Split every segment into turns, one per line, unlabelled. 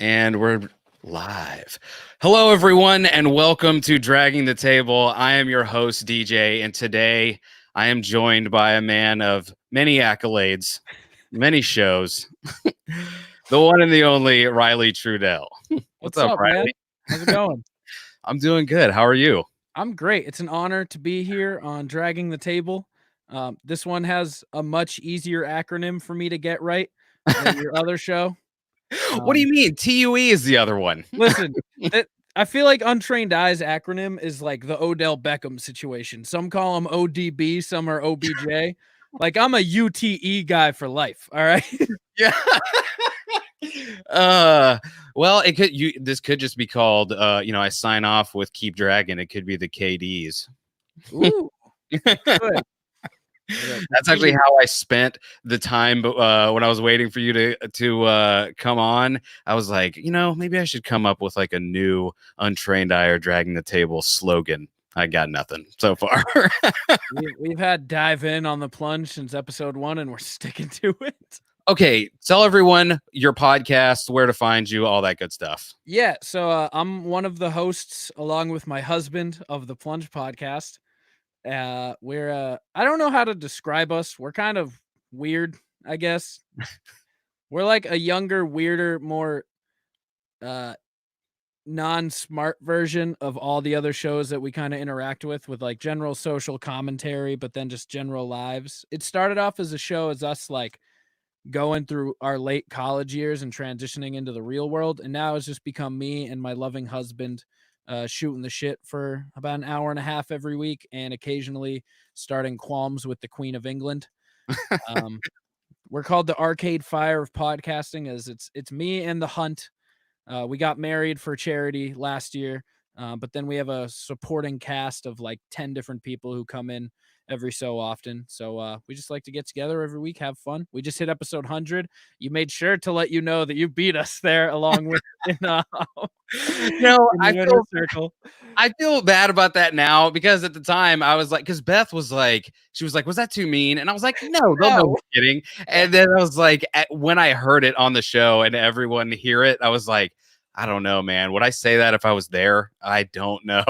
And we're live. Hello, everyone, and welcome to Dragging the Table. I am your host, DJ, and today I am joined by a man of many accolades, many shows, the one and the only Riley Trudel.
What's up,
Riley?
man? How's it going?
I'm doing good. How are you?
I'm great. It's an honor to be here on Dragging the Table. This one has a much easier acronym for me to get right than your other show.
What do you mean? TUE is the other one.
Listen, I feel like Untrained Eyes acronym is like the Odell Beckham situation. Some call him ODB, some are OBJ. Like I'm a UTE guy for life. All right.
Yeah. Well, this could just be called I sign off with Keep Dragging. It could be the KDs.
Ooh. Good.
That's actually how I spent the time when I was waiting for you to come on. I was like, maybe I should come up with like a new Untrained Eye or Dragging the Table slogan. I got nothing so far.
We've had Dive In on the Plunge since episode 1, and we're sticking to it.
Okay, tell everyone your podcast, where to find you, all that good stuff.
Yeah, so I'm one of the hosts, along with my husband, of the Plunge podcast. We're I don't know how to describe us. We're kind of weird, I guess. We're like a younger, weirder, more non-smart version of all the other shows that we kind of interact with like general social commentary, but then just general lives. It started off as a show as us like going through our late college years and transitioning into the real world, and now it's just become me and my loving husband shooting the shit for about an hour and a half every week, and occasionally starting qualms with the Queen of England. We're called the Arcade Fire of podcasting, as it's me and the Hunt. We got married for charity last year, but then we have a supporting cast of like 10 different people who come in every so often. So we just like to get together every week, have fun. We just hit episode 100. You made sure to let you know that you beat us there, along with
I feel bad about that now, because at the time I was like, because Beth was like, was that too mean? And I was like, no, I'm kidding. And then I was like, when I heard it on the show and everyone hear it, I was like, I don't know, man. Would I say that if I was there? I don't know.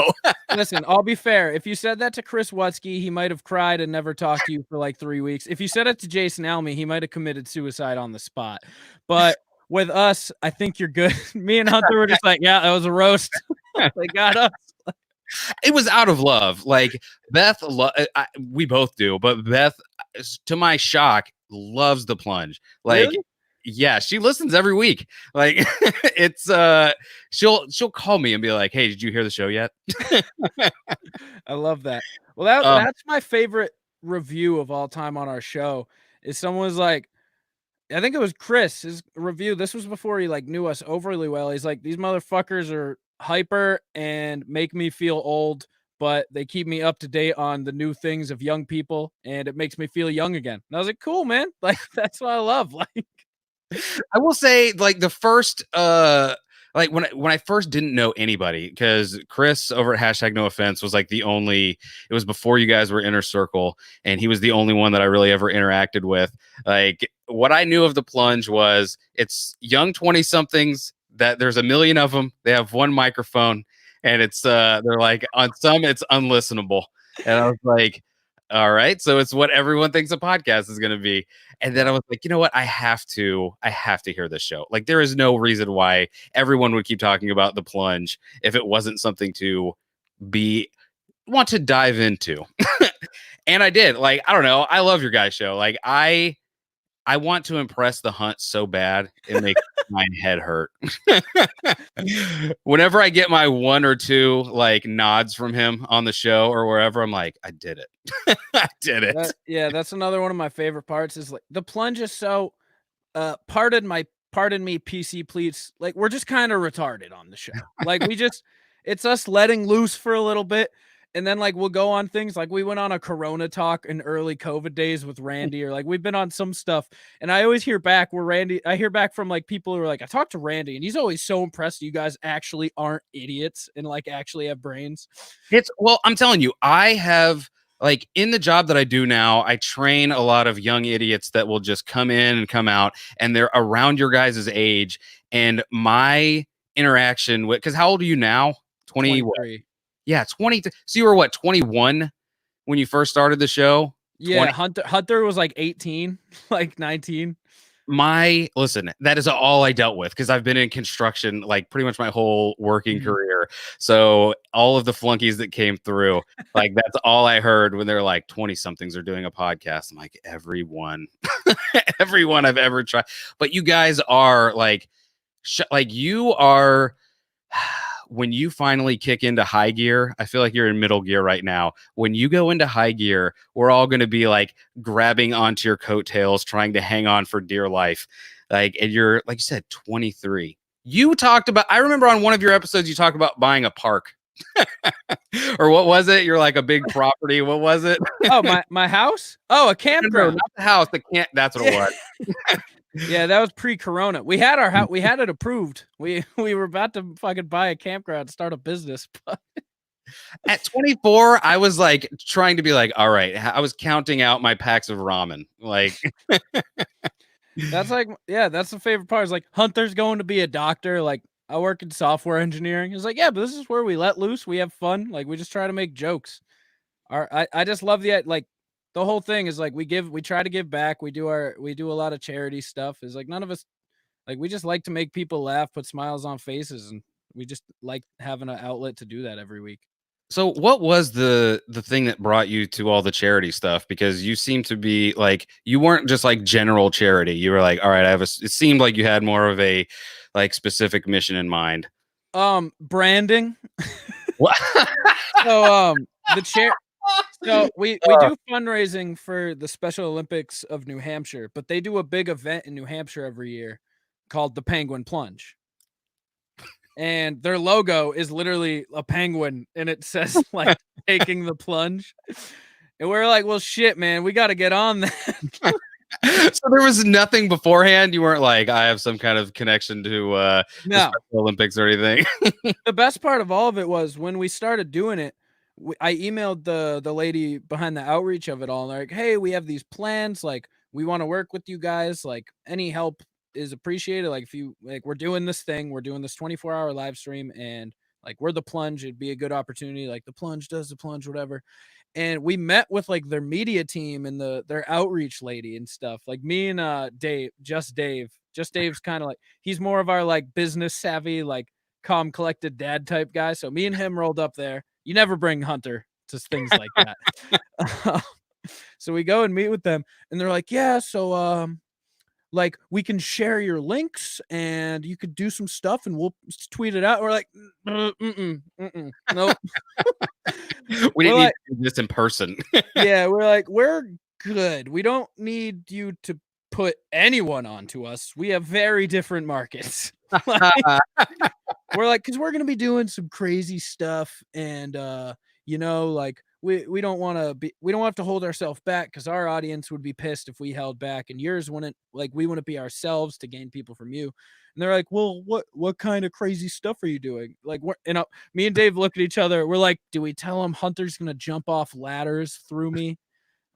Listen, I'll be fair. If you said that to Chris Wutsky, he might have cried and never talked to you for like 3 weeks. If you said it to Jason Alme, he might have committed suicide on the spot. But with us, I think you're good. Me and Hunter were just like, yeah, that was a roast. They got us.
It was out of love. Like Beth, we both do, but Beth, to my shock, loves the Plunge. Like, really? Yeah, she listens every week. Like it's she'll call me and be like, "Hey, did you hear the show yet?"
I love that. Well, that's my favorite review of all time on our show. Is someone was like, I think it was Chris, his review. This was before he like knew us overly well. He's like, these motherfuckers are hyper and make me feel old, but they keep me up to date on the new things of young people, and it makes me feel young again. And I was like, cool, man. Like that's what I love. Like,
I will say, like the first like when I first didn't know anybody, because Chris over at #NoOffense was like the only, it was before you guys were Inner Circle, and he was the only one that I really ever interacted with. Like what I knew of the Plunge was it's young 20-somethings that there's a million of them. They have one microphone, and it's they're like, on some it's unlistenable. And I was like, all right, so it's what everyone thinks a podcast is going to be. And then I was like, you know what? I have to hear this show. Like, there is no reason why everyone would keep talking about the Plunge if it wasn't something to want to dive into. And I did. Like, I don't know. I love your guys' show. Like, I want to impress the Hunt so bad it makes my head hurt. Whenever I get my 1 or 2 like nods from him on the show or wherever, I'm like, I did it. I did it.
That's another one of my favorite parts is like the Plunge is so pardon me, PC please. Like we're just kind of retarded on the show. Like it's us letting loose for a little bit. And then like we'll go on things like we went on a Corona talk in early COVID days with Randy, or like we've been on some stuff. And I always hear back I hear back from like people who are like, I talked to Randy and he's always so impressed you guys actually aren't idiots and like actually have brains.
Well, I'm telling you, I have like in the job that I do now, I train a lot of young idiots that will just come in and come out, and they're around your guys' age. And my interaction with, because how old are you now? 20 what?
23.
Yeah, 20. So you were what, 21 when you first started the show? 20.
Yeah, Hunter was like 18, like 19.
My listen, that is all I dealt with because I've been in construction like pretty much my whole working
Mhm.
career. So all of the flunkies that came through, like that's all I heard when they're like 20 somethings are doing a podcast. I'm like, everyone, everyone I've ever tried. But you guys are like, like you are when you finally kick into high gear, I feel like you're in middle gear right now. When you go into high gear, we're all going to be like grabbing onto your coattails, trying to hang on for dear life. Like, and you're, like you said, 23. You talked about, I remember on one of your episodes, you talked about buying a park. Or what was it? You're like a big property. What was it?
Oh, my house? Oh, a
No,
campground.
not the house. The can't. That's what it
Yeah.
was.
Yeah, that was pre-corona. We had our house. We had it approved. We were about to fucking buy a campground, start a business.
At 24, I was like trying to be like, all right, I was counting out my packs of ramen. Like,
That's like, yeah, that's the favorite part. Is like Hunter's going to be a doctor. Like I work in software engineering. It's like, yeah, but this is where we let loose. We have fun. Like we just try to make jokes. I just love like the whole thing is like we try to give back. We do a lot of charity stuff. Is like none of us like we just like to make people laugh, put smiles on faces, and we just like having an outlet to do that every week.
so what was the thing that brought you to all the charity stuff? Because you seem to be like you weren't just like general charity. You were like, all right, I have a. It seemed like you had more of a like specific mission in mind.
Branding.
What?
So the chair so we do fundraising for the Special Olympics of New Hampshire, but they do a big event in New Hampshire every year called the Penguin Plunge. And their logo is literally a penguin and it says like taking the plunge. And we're like, well shit, man, we gotta get on that.
So there was nothing beforehand. You weren't like, I have some kind of connection to the
No.
Special Olympics or anything.
The best part of all of it was when we started doing it, I emailed the lady behind the outreach of it all. And they're like, "Hey, we have these plans. Like, we want to work with you guys. Like, any help is appreciated. Like, if you like, we're doing this thing. We're doing this 24-hour live stream, and like, we're the plunge. It'd be a good opportunity. Like, the plunge does the plunge, whatever." And we met with like their media team and their outreach lady and stuff. Like me and Dave, just Dave's kind of like he's more of our like business savvy, like calm, collected dad type guy. So me and him rolled up there. You never bring Hunter to things like that. So we go and meet with them, and they're like, "Yeah, so like we can share your links, and you could do some stuff, and we'll tweet it out." We're like, nope."
We
We're
didn't need
like,
to do this in person.
yeah, we're like, we're good. We don't need you to put anyone onto us. We have very different markets. Like, we're like, because we're gonna be doing some crazy stuff, and like we don't want to be, we don't have to hold ourselves back because our audience would be pissed if we held back, and yours wouldn't. Like, we wouldn't be ourselves to gain people from you. And they're like, well, what kind of crazy stuff are you doing? Like, me and Dave look at each other. We're like, do we tell him Hunter's gonna jump off ladders through me?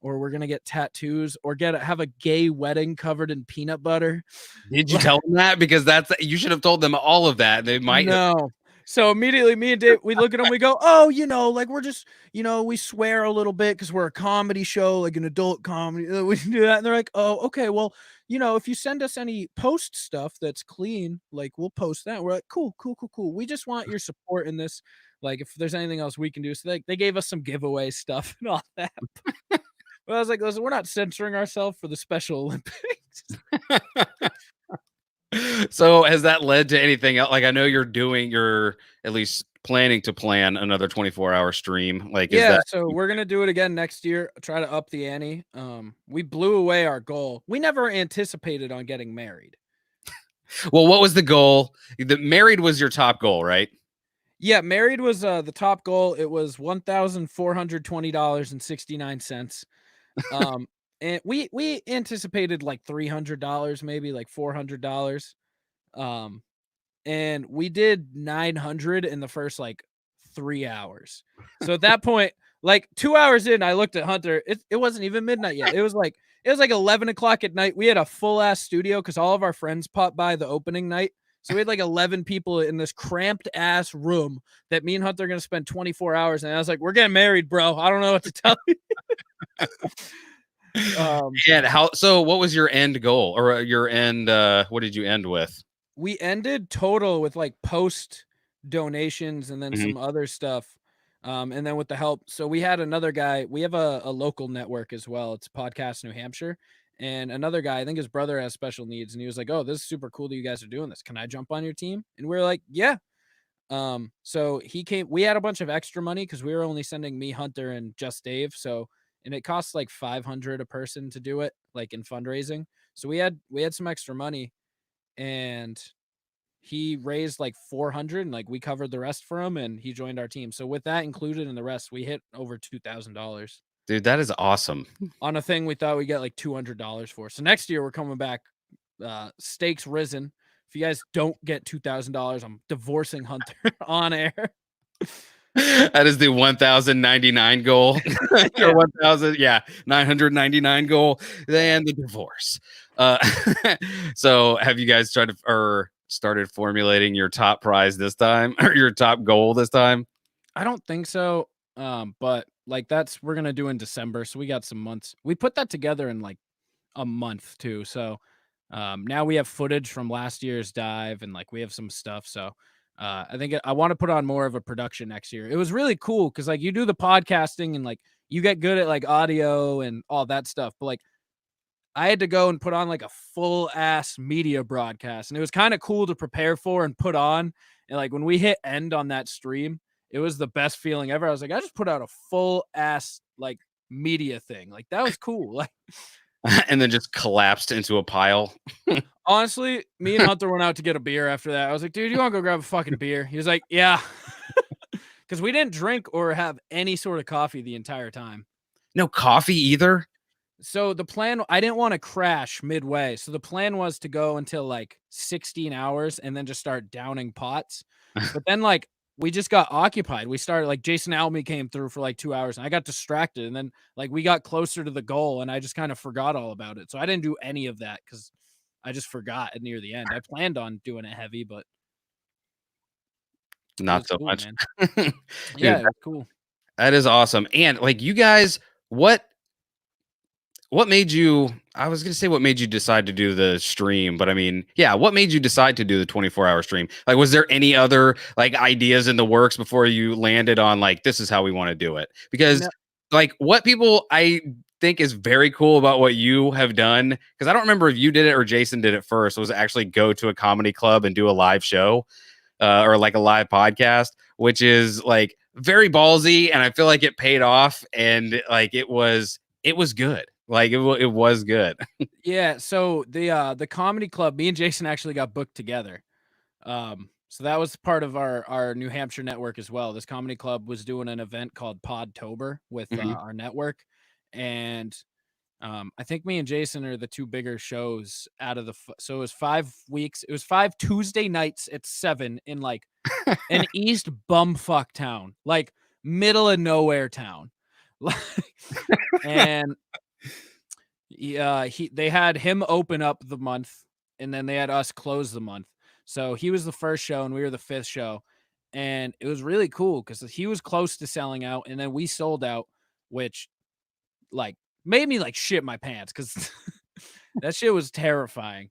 Or we're gonna get tattoos, or have a gay wedding covered in peanut butter.
Did you tell them that? Because that's you should have told them all of that. They might have.
No. So immediately me and Dave, we look at him, we go, "Oh, like we're just, we swear a little bit because we're a comedy show, like an adult comedy. We can do that." And they're like, "Oh, okay. Well, if you send us any post stuff that's clean, like we'll post that." We're like, "Cool, cool, cool, cool. We just want your support in this. Like, if there's anything else we can do." So they gave us some giveaway stuff and all that. Well, I was like, "Listen, we're not censoring ourselves for the Special Olympics."
So has that led to anything else? Like I know you're at least planning to plan another 24-hour stream. Like is
Yeah,
that
so we're gonna do it again next year, try to up the ante. We blew away our goal. We never anticipated on getting married.
well, what was the goal? The married was your top goal, right?
Yeah, married was the top goal. It was $1,420.69. And we anticipated like $300, maybe like $400. Um, and we did 900 in the first like 3 hours. So at that point, Like 2 hours in, I looked at Hunter. It wasn't even midnight yet. It was like 11 o'clock at night. We had a full ass studio because all of our friends popped by the opening night. So we had like 11 people in this cramped ass room that me and Hunter are gonna spend 24 hours. And I was like, "We're getting married, bro. I don't know what to tell you."
And how? So, what was your end goal, or your end? What did you end with?
We ended total with like post donations and then
Mhm.
some other stuff. And then with the help, so we had another guy. We have a local network as well. It's Podcast New Hampshire, and another guy. I think his brother has special needs, and he was like, "Oh, this is super cool that you guys are doing this. Can I jump on your team?" And we are like, "Yeah." So he came. We had a bunch of extra money because we were only sending me, Hunter, and just Dave. So and it costs like 500 a person to do it, like in fundraising. So we had some extra money, and he raised like 400 and like we covered the rest for him and he joined our team. So with that included and the rest, we hit over $2,000
Dude, that is awesome.
on a thing we thought we get like $200 for. So next year we're coming back, stakes risen. If you guys don't get $2,000, I'm divorcing Hunter on air.
That is the 1,099 goal,
Yeah.
or 1,000, yeah, 999 goal, and the divorce. Uh, so, have you guys tried to or started formulating your top prize this time, or your top goal this time?
I don't think so. But like we're gonna do in December. So we got some months. We put that together in like a month too. So now we have footage from last year's dive and like we have some stuff. So I think I want to put on more of a production next year. It was really cool because like you do the podcasting and like you get good at like audio and all that stuff. But like I had to go and put on like a full ass media broadcast and it was kind of cool to prepare for and put on. And like when we hit end on that stream, it was the best feeling ever. I was like, I just put out a full ass like media thing. Like that was cool. Like
And then just collapsed into a pile.
honestly, me and Hunter went out to get a beer after that. I was like, dude, you want to go grab a fucking beer? He was like, yeah. Because we didn't drink or have any sort of coffee the entire time.
No coffee either.
So the plan, I didn't want to crash midway. So the plan was to go until like 16 hours and then just start downing pots. But then like we just got occupied. We started like Jason Almy came through for like 2 hours and I got distracted. And then like we got closer to the goal and I just kind of forgot all about it. So I didn't do any of that because I just forgot near the end. I planned on doing it heavy, but it
Not
was
so
cool,
much.
man.
Dude,
Yeah, it was cool.
that is awesome. And like you guys, what made you, I was going to say what made you decide to do the stream, but I mean, yeah, what made you decide to do the 24-hour stream? Like, was there any other like ideas in the works before you landed on like, this is how we want to do it? Because
No,
like what people I think is very cool about what you have done, because I don't remember if you did it or Jason did it first, was actually go to a comedy club and do a live show, or like a live podcast, which is like very ballsy, and I feel like it paid off, and like it was good. Like it was good.
yeah. So the comedy club, me and Jason actually got booked together. So that was part of our New Hampshire network as well. This comedy club was doing an event called Podtober with
Mhm.
our network, and I think me and Jason are the two bigger shows out of so it was 5 weeks. It was 5 Tuesday nights at 7 in like an East bumfuck town, like middle of nowhere town. Like, and yeah, they had him open up the month, and then they had us close the month. So he was the first show, and we were the fifth show, and it was really cool because he was close to selling out, and then we sold out, which like made me like shit my pants because that shit was terrifying.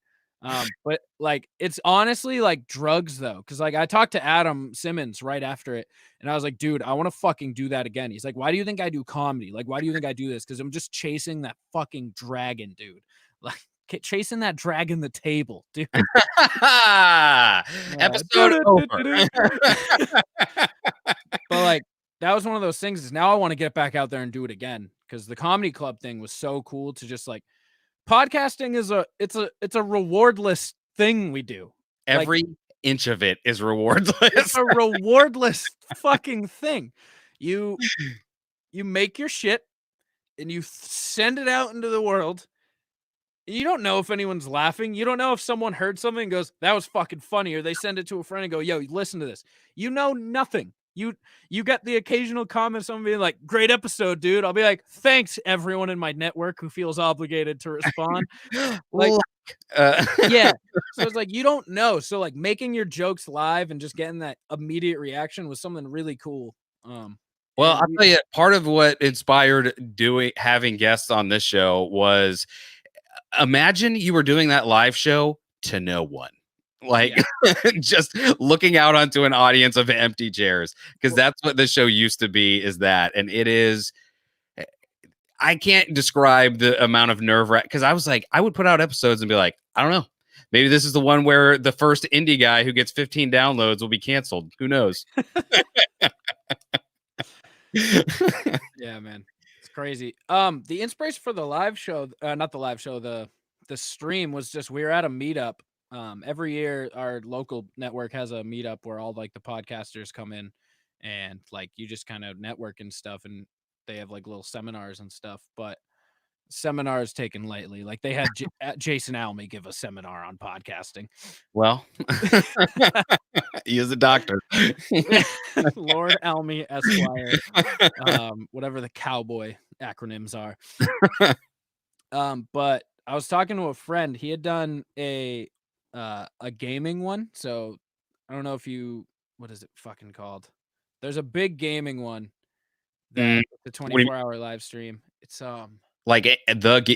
But like it's honestly like drugs though, because like I talked to Adam Simmons right after it, and I was like, dude, I want to fucking do that again. He's like, why do you think I do comedy? Like, why do you think I do this? Because I'm just chasing that fucking dragon, dude. Like chasing that dragon the table, dude.
Episode over.
But like that was one of those things is now I want to get back out there and do it again because the comedy club thing was so cool to just like podcasting is it's a rewardless thing we do. Like
Every inch of it is
it's
rewardless.
a rewardless fucking thing. You you make your shit and you send it out into the world. You don't know if anyone's laughing. You don't know if someone heard something and goes, "That was fucking funny," or they send it to a friend and go, "Yo, listen to this." You know nothing. you get the occasional comment, someone being like, "Great episode, dude." I'll be like, "Thanks, everyone in my network who feels obligated to respond." Like,
Luck. Uh,
yeah. So it's like you don't know. So like making your jokes live and just getting that immediate reaction was something really cool.
well,
And
I'll tell you, part of what inspired having guests on this show was imagine you were doing that live show to no one. Like
yeah.
just looking out onto an audience of empty chairs because
Well,
that's what the show used to be is that and it is I can't describe the amount of nerve wrack because I was like I would put out episodes and be like I don't know maybe this is the one where the first indie guy who gets 15 downloads will be canceled who knows.
yeah, man. It's crazy. The inspiration for the live show, not the live show, the stream was just we were at a meetup. Every year our local network has a meetup where all like the podcasters come in and like you just kind of network and stuff and they have like little seminars and stuff, but seminars taken lightly. Like they had Jason Alme give a seminar on podcasting.
Well, he is a doctor.
Lord Alme Esquire, whatever the cowboy acronyms are. But I was talking to a friend. He had done a gaming one. So I don't know if you what is it fucking called? There's a big gaming one that
Mm,
the
what do you
24-hour live stream.
like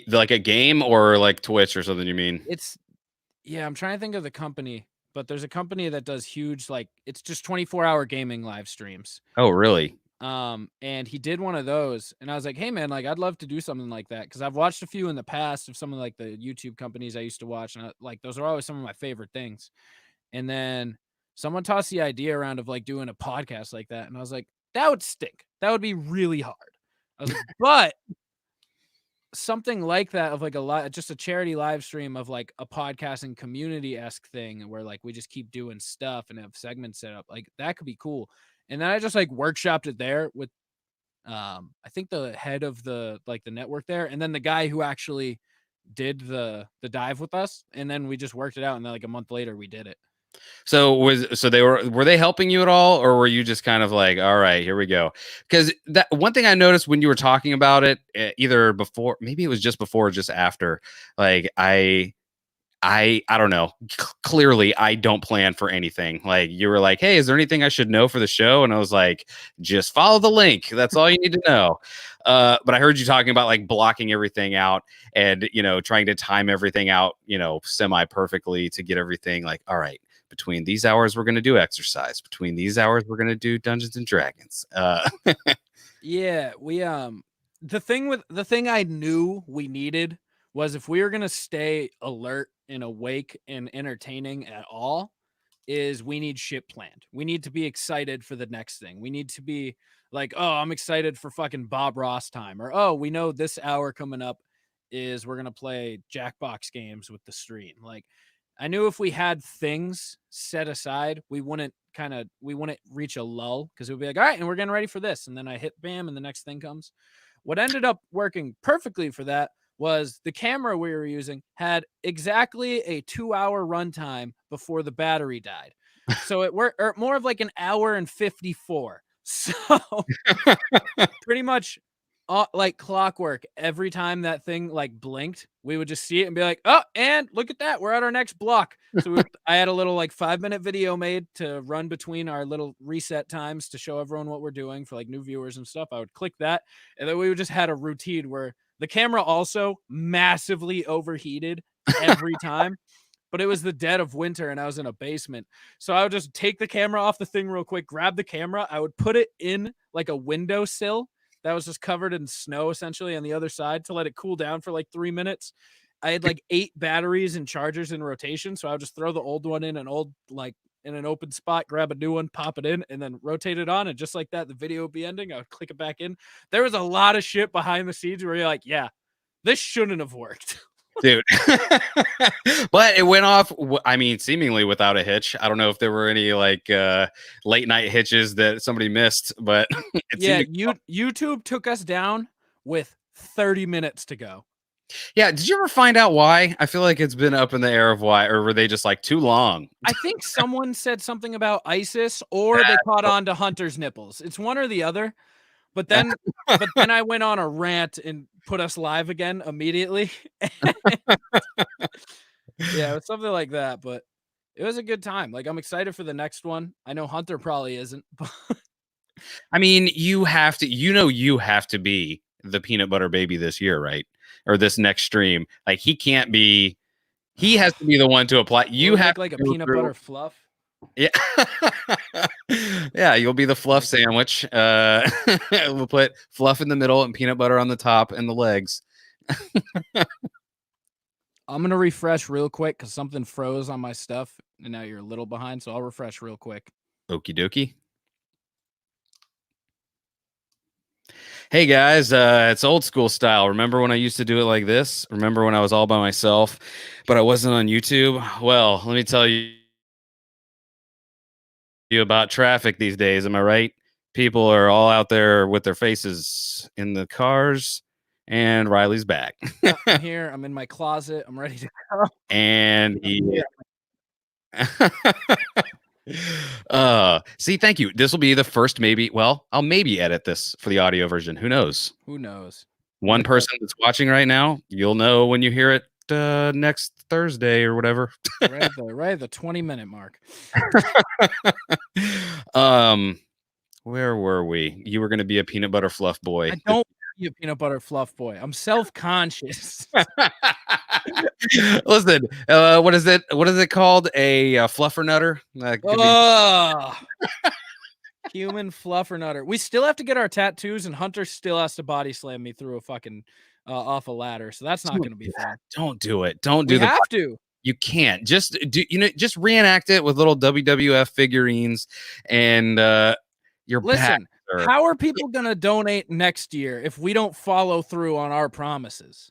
like a game or like Twitch or something? You mean?
It's yeah, I'm trying to think of the company, but there's a company that does huge like it's just 24-hour gaming live streams.
Oh, really?
And he did one of those, and I was like, "Hey, man, like I'd love to do something like that because I've watched a few in the past of some of like the YouTube companies I used to watch, and like those are always some of my favorite things." And then someone tossed the idea around of like doing a podcast like that, and I was like, "That would stink. That would be really hard." I was like, "But something like that of like just a charity live stream of like a podcasting community-esque thing where like we just keep doing stuff and have segments set up like that could be cool." And then I just like workshopped it there with I think the head of the like the network there, and then the guy who actually did the dive with us, and then we just worked it out, and then like a month later we did it.
So they were they helping you at all, or were you just kind of like, all right, here we go? Because that one thing I noticed when you were talking about it, either before, maybe it was just before, or just after, like I don't know. Clearly, I don't plan for anything. Like you were like, "Hey, is there anything I should know for the show?" And I was like, "Just follow the link. That's all you need to know." But I heard you talking about like blocking everything out and trying to time everything out, semi perfectly to get everything like, all right. Between these hours, we're going to do exercise. Between these hours, we're going to do Dungeons and Dragons.
Yeah, we the thing I knew we needed was if we were gonna stay alert and awake and entertaining at all, is we need shit planned. We need to be excited for the next thing. We need to be like, oh, I'm excited for fucking Bob Ross time, or oh, we know this hour coming up is we're gonna play Jackbox games with the stream. Like, I knew if we had things set aside, we wouldn't reach a lull because it would be like, all right, and we're getting ready for this, and then I hit bam, and the next thing comes. What ended up working perfectly for that was the camera we were using had exactly a 2-hour runtime before the battery died. So it worked, or more of like an hour and 54. So pretty much like clockwork, every time that thing like blinked, we would just see it and be like, oh, and look at that, we're at our next block. So I had a little like 5-minute video made to run between our little reset times to show everyone what we're doing for like new viewers and stuff. I would click that, and then we would just had a routine where the camera also massively overheated every time, but it was the dead of winter and I was in a basement. So I would just take the camera off the thing real quick, grab the camera, I would put it in like a windowsill that was just covered in snow essentially on the other side to let it cool down for like 3 minutes. I had like 8 batteries and chargers in rotation. So I would just throw the old one in in an open spot, grab a new one, pop it in, and then rotate it on. And just like that, the video would be ending. I would click it back in. There was a lot of shit behind the scenes where you're like, yeah, this shouldn't have worked.
Dude. But it went off, I mean, seemingly without a hitch. I don't know if there were any like late night hitches that somebody missed, but it
Yeah,
seemed to
YouTube took us down with 30 minutes to go.
Yeah, did you ever find out why? I feel like it's been up in the air of why, or were they just like too long?
I think someone said something about ISIS or they caught on to Hunter's nipples. It's one or the other. But then but then I went on a rant and put us live again immediately. Yeah, it was something like that, but it was a good time. Like, I'm excited for the next one. I know Hunter probably isn't, but
I mean, you have to be the peanut butter baby this year, right? Or this next stream. Like he has to be the one to apply.
will
You
we
have
make like a
to go
peanut
through.
butter fluff?
Yeah. Yeah, you'll be the fluff
Like,
sandwich. We'll put fluff in the middle and peanut butter on the top and the legs.
I'm gonna refresh real quick because something froze on my stuff, and now you're a little behind, so I'll refresh real quick.
Okie dokie. Hey guys, it's old school style. Remember when I used to do it like this? Remember when I was all by myself, but I wasn't on YouTube? Well, let me tell you about traffic these days. Am I right? People are all out there with their faces in the cars, and Riley's back.
I'm here. I'm in my closet. I'm ready to go.
And
I'm
he
here.
see, thank you. This will be the first maybe. Well, I'll maybe edit this for the audio version. Who knows?
Who knows?
One person that's watching right now, you'll know when you hear it next Thursday or whatever.
Right at the 20-minute mark.
um, where were we? You were going to be a peanut butter fluff boy.
I don't be a peanut butter fluff boy. I'm self-conscious.
Listen, what is it? What is it called? A fluffer nutter?
Oh, human fluffernutter. We still have to get our tattoos, and Hunter still has to body slam me through a fucking off a ladder. So that's not going to be fun.
Don't do it. Don't do
We
the.
have to.
You can't just do. Just reenact it with little WWF figurines and your back.
Listen, how are people going to donate next year if we don't follow through on our promises?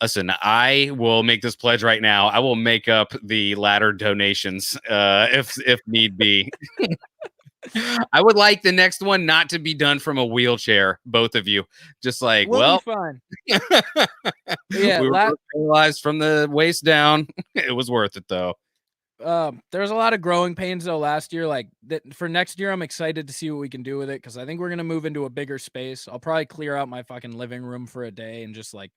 Listen, I will make this pledge right now. I will make up the ladder donations if need be. I would like the next one not to be done from a wheelchair, both of you. Just like,
We'll
well,
be fine.
Yeah, we were paralyzed from the waist down. It was worth it though.
There's a lot of growing pains though last year. Like that for next year, I'm excited to see what we can do with it because I think we're gonna move into a bigger space. I'll probably clear out my fucking living room for a day and just like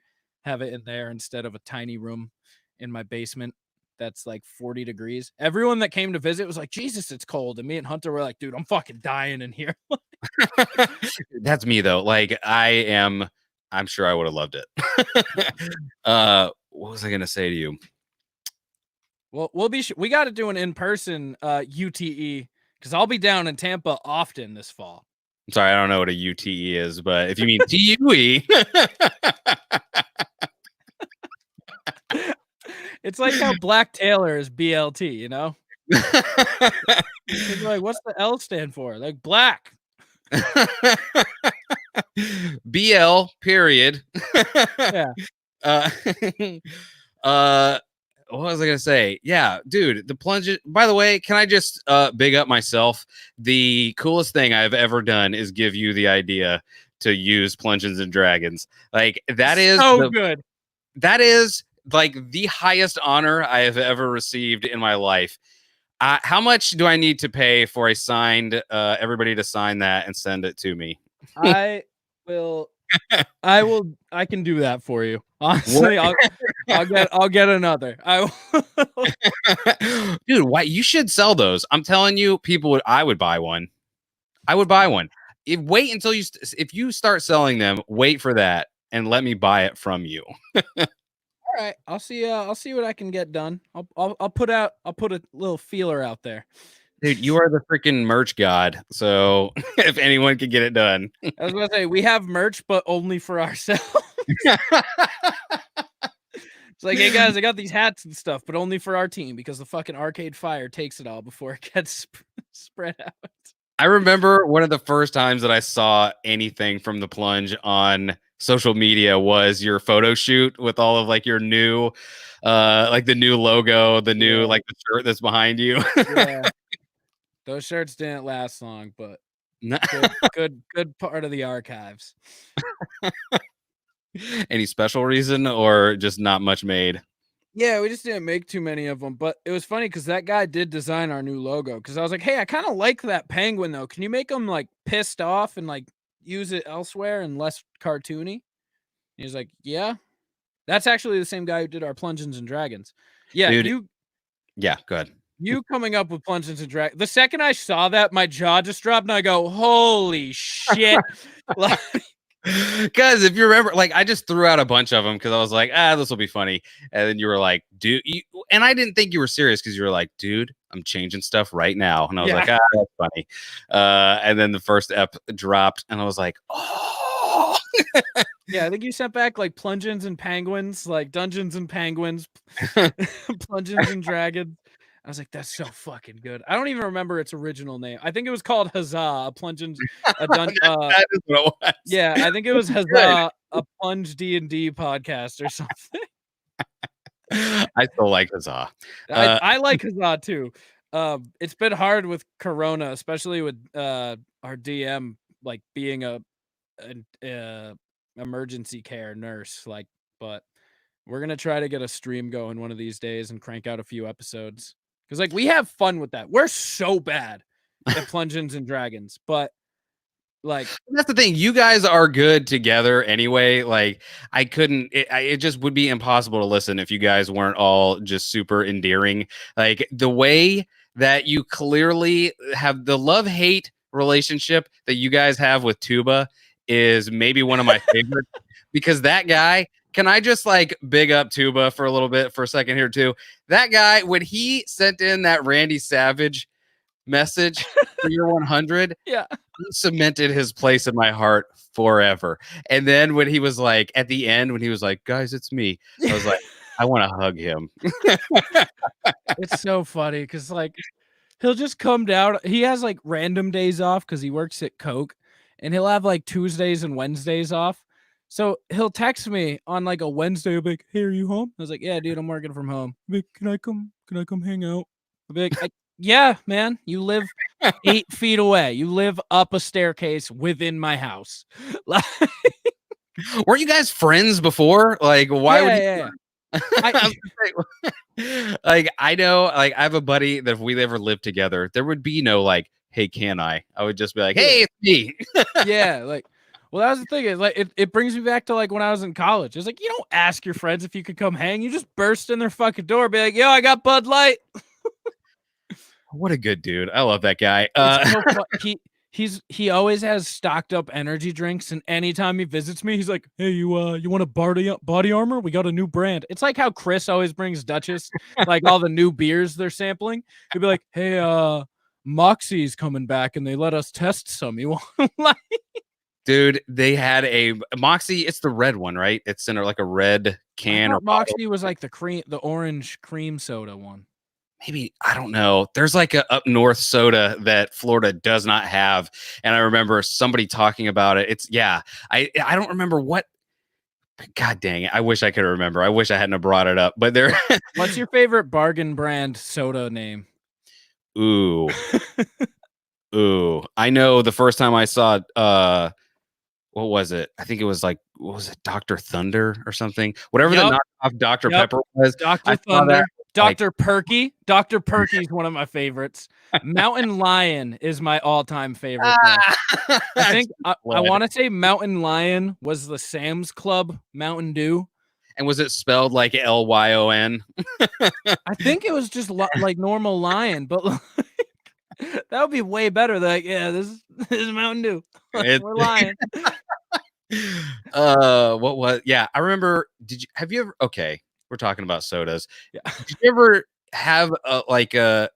have it in there instead of a tiny room in my basement that's like 40 degrees. Everyone that came to visit was like, Jesus, it's cold. And me and Hunter were like, dude, I'm fucking dying in here.
That's me though. Like I'm sure I would have loved it. What was I gonna say to you?
Well, we got to do an in-person UTE because I'll be down in Tampa often this fall.
I'm sorry, I don't know what a UTE is, but if you mean TUE,
It's like how Black Taylor is BLT, you know? It's like, what's the L stand for? Like black.
BL period.
Yeah.
uh, uh, what was I gonna say? Yeah, dude, the plunge. By the way, can I just big up myself? The coolest thing I've ever done is give you the idea to use Plungeons and Dragons. Like that is
so good.
That is like the highest honor I have ever received in my life. How much do I need to pay for a signed everybody to sign that and send it to me?
I can do that for you. Honestly, I'll get another.
Dude, why you should sell those. I'm telling you, I would buy one. I would buy one. Wait until if you start selling them, wait for that and let me buy it from you.
All right, I'll see what I can get done. I'll put a little feeler out there.
Dude, you are the freaking merch god. So if anyone could get it done.
I was gonna say we have merch, but only for ourselves. It's like, hey guys, I got these hats and stuff, but only for our team because the fucking Arcade Fire takes it all before it gets spread out.
I remember one of the first times that I saw anything from the Plunge on social media was your photo shoot with all of like your new like the new logo, the new like the shirt that's behind you.
Yeah. Those shirts didn't last long, but good part of the archives.
Any special reason or just not much made?
Yeah, we just didn't make too many of them, but it was funny because that guy did design our new logo. Because I was like, "Hey, I kinda like that penguin, though. Can you make him, like, pissed off and, like, use it elsewhere and less cartoony?" He was like, "Yeah." That's actually the same guy who did our Plungeons and Dragons. Yeah,
Dude,
you
yeah, good.
you coming up with Plungeons and Dragons. The second I saw that, my jaw just dropped, and I go, "Holy shit." Like
Because if you remember, like I just threw out a bunch of them because I was like, this will be funny. And then you were like, dude, and I didn't think you were serious because you were like, dude, I'm changing stuff right now. And I was
yeah.
like, that's funny. And then the first ep dropped, and I was like, oh.
Yeah, I think you sent back, like, Plungeons and Penguins, like, Dungeons and Penguins, Plungeons and Dragons. I was like, "That's so fucking good." I don't even remember its original name. I think it was called Huzzah, a Plungeons a dun
That is what it was.
yeah, I think it was
Good.
Huzzah, a Plunge D&D podcast or something.
I still like Huzzah.
I like Huzzah too. It's been hard with Corona, especially with, our DM, like, being an, emergency care nurse, like, but we're gonna try to get a stream going one of these days and crank out a few episodes. Cause like we have fun with that. We're so bad at Plungeons and Dragons, but like
That's the thing. You guys are good together anyway. Like I couldn't. It just would be impossible to listen if you guys weren't all just super endearing. Like the way that you clearly have the love-hate relationship that you guys have with Tuba is maybe one of my favorites because that guy. Can I just like big up Tuba for a little bit for a second here too? That guy when he sent in that Randy Savage message for your 100,
yeah.
he cemented his place in my heart forever. And then when he was like, at the end, when he was like, guys, it's me, I was like, I want to hug him.
It's so funny because like he'll just come down. He has like random days off because he works at Coke, and he'll have like Tuesdays and Wednesdays off. So he'll text me on like a Wednesday, he'll be like, "Hey, are you home?" I was like, "Yeah, dude, I'm working from home." He'll be like, "Can I come? Can I come hang out?" I'll be like, "Yeah, man. You live 8 feet away. You live up a staircase within my house." Like,
Weren't you guys friends before? Like, why would
yeah,
you?
yeah, yeah.
I was gonna say, like, I know, like, I have a buddy that if we ever lived together, there would be no like, hey, can I? I would just be like,
Yeah.
hey, it's me.
Yeah, like well, that was the thing is like it brings me back to like when I was in college. It's like you don't ask your friends if you could come hang. You just burst in their fucking door, be like, "Yo, I got Bud Light."
What a good dude. I love that guy.
It's so fun. He always has stocked up energy drinks, and anytime he visits me, he's like, "Hey, you want a body armor? We got a new brand." It's like how Chris always brings Duchess, like all the new beers they're sampling. He'd be like, "Hey, Moxie's coming back, and they let us test some. You want?" Like,
Dude, they had a Moxie. It's the red one, right? It's in like a red
I
can or
thought
bottle.
Moxie was like the orange cream soda one.
Maybe I don't know. There's like a up north soda that Florida does not have, and I remember somebody talking about it. It's yeah. I don't remember what. God dang it! I wish I could remember. I wish I hadn't have brought it up. But there.
What's your favorite bargain brand soda name?
Ooh, ooh. I know the first time I saw what was it? I think it was like what was it, Dr. Thunder or something? Whatever the
Yep,
knockoff Dr.
yep.
Pepper was.
Dr.
I saw that
Thunder,
like
Dr. Perky. Dr. Perky is one of my favorites. Mountain Lion is my all-time favorite, though. I think I want to say Mountain Lion was the Sam's Club Mountain Dew.
And was it spelled like Lyon?
I think it was just like normal lion, but like, that would be way better. Like, yeah, this is Mountain Dew.
It,
We're lying.
what was? Yeah, I remember. Have you ever? Okay, we're talking about sodas.
Yeah.
Did you ever have like a?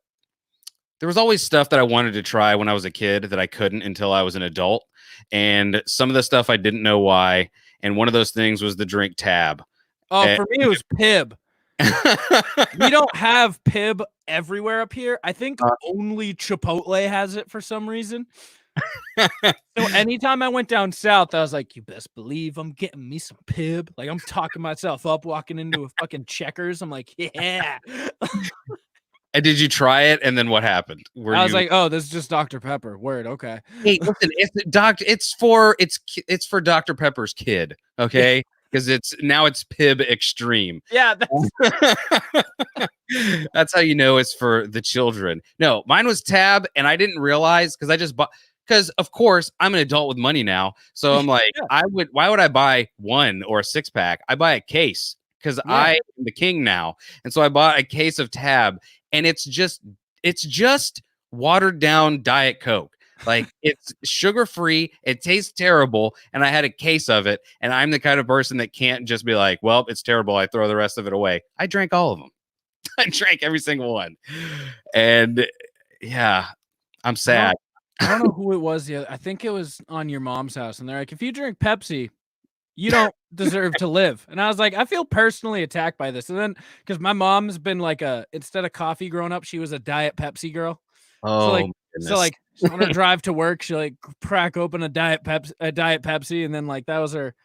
There was always stuff that I wanted to try when I was a kid that I couldn't until I was an adult, and some of the stuff I didn't know why. And one of those things was the drink Tab.
Oh,
And,
for me, it was Pib. We don't have Pib everywhere up here. I think only Chipotle has it for some reason. So anytime I went down south, I was like, you best believe I'm getting me some Pib. Like I'm talking myself up, walking into a fucking Checkers. I'm like, yeah.
and did you try it? And then what happened?
I was like, oh, this is just Dr. Pepper. Word, okay.
Hey, listen, it's for Dr. Pepper's kid. Okay. because it's Pib Extreme.
Yeah,
That's how you know it's for the children. No, mine was Tab, and I didn't realize because I just bought. Because of course I'm an adult with money now, so I'm like,
yeah,
Why would I buy one or a 6-pack? I buy a case because
yeah.
I am the king now, and so I bought a case of Tab, and it's just watered down Diet Coke. Like it's sugar free, it tastes terrible, and I had a case of it, and I'm the kind of person that can't just be like, well, it's terrible, I throw the rest of it away. I drank all of them. I drank every single one. And yeah, I'm sad.
I don't know who it was. I think it was on your mom's house, and they're like, if you drink Pepsi, you don't deserve to live. And I was like, I feel personally attacked by this. And then because my mom's been like instead of coffee growing up, she was a Diet Pepsi girl. So
Oh
like,
my
so
goodness.
like on her drive to work, she like crack open a Diet Pepsi, and then like that was her.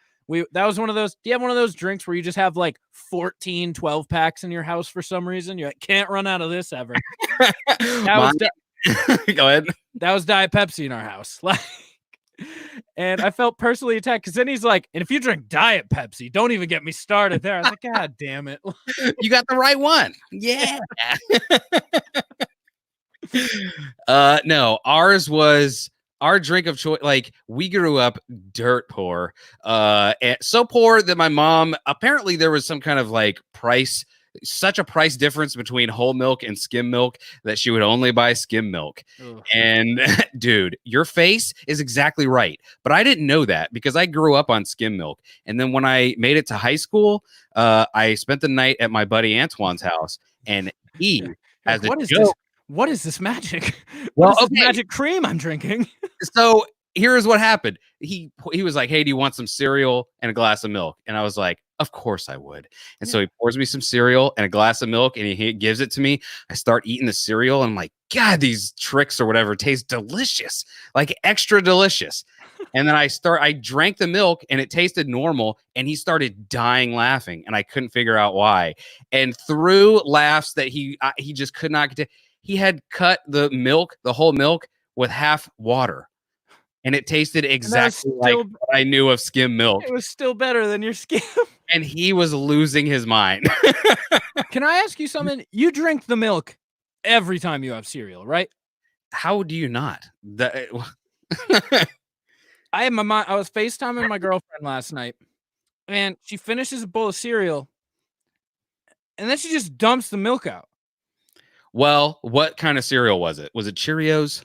That was one of those. Do you have one of those drinks where you just have like 14 12 packs in your house for some reason? You like, can't run out of this ever.
Go ahead.
That was Diet Pepsi in our house. Like, and I felt personally attacked because then he's like, and if you drink Diet Pepsi, don't even get me started there. I was like, God damn it.
You got the right one. Yeah. No, ours was our drink of choice. Like we grew up dirt poor, and so poor that my mom, apparently there was some kind of like such a price difference between whole milk and skim milk that she would only buy skim milk.
Ugh.
And dude, your face is exactly right. But I didn't know that because I grew up on skim milk. And then when I made it to high school, I spent the night at my buddy Antoine's house, and he, as
Like,
a joke,
what is this magic?
well,
What is
okay.
this magic cream I'm drinking?
So here's what happened. He was like, "Hey, do you want some cereal and a glass of milk?" And I was like, "Of course I would." And so he pours me some cereal and a glass of milk, and he gives it to me. I start eating the cereal, and I'm like, "God, these tricks or whatever taste delicious, like extra delicious." And then I drank the milk, and it tasted normal. And he started dying laughing, and I couldn't figure out why. And through laughs that he just could not get to, he had cut the whole milk, with half water. And it tasted exactly like what I knew of skim milk.
It was still better than your skim.
And he was losing his mind.
Can I ask you something? You drink the milk every time you have cereal, right?
How do you not?
I was FaceTiming my girlfriend last night, and she finishes a bowl of cereal, and then she just dumps the milk out.
Well, what kind of cereal was it? Was it Cheerios?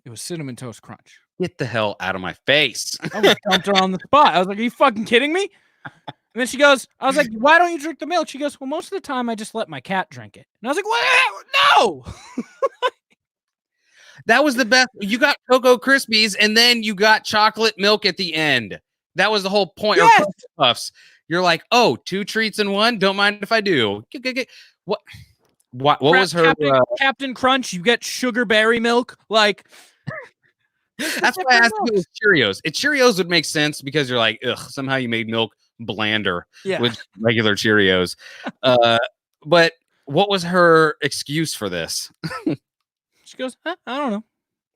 It was Cinnamon Toast Crunch.
Get the hell out of my face.
I was dumped her on the spot. I was like, are you fucking kidding me? And then she goes, I was like, why don't you drink the milk? She goes, well, most of the time I just let my cat drink it. And I was like, what? No.
That was the best. You got Cocoa Krispies, and then you got chocolate milk at the end. That was the whole point.
Yes.
Or Puffs. You're like, oh, 2 treats in one? Don't mind if I do. What was her
Captain Crunch? You get sugar berry milk, like.
That's why I asked if it was Cheerios. Cheerios would make sense because you're like, ugh, somehow you made milk blander with regular Cheerios. But what was her excuse for this?
She goes, I don't know.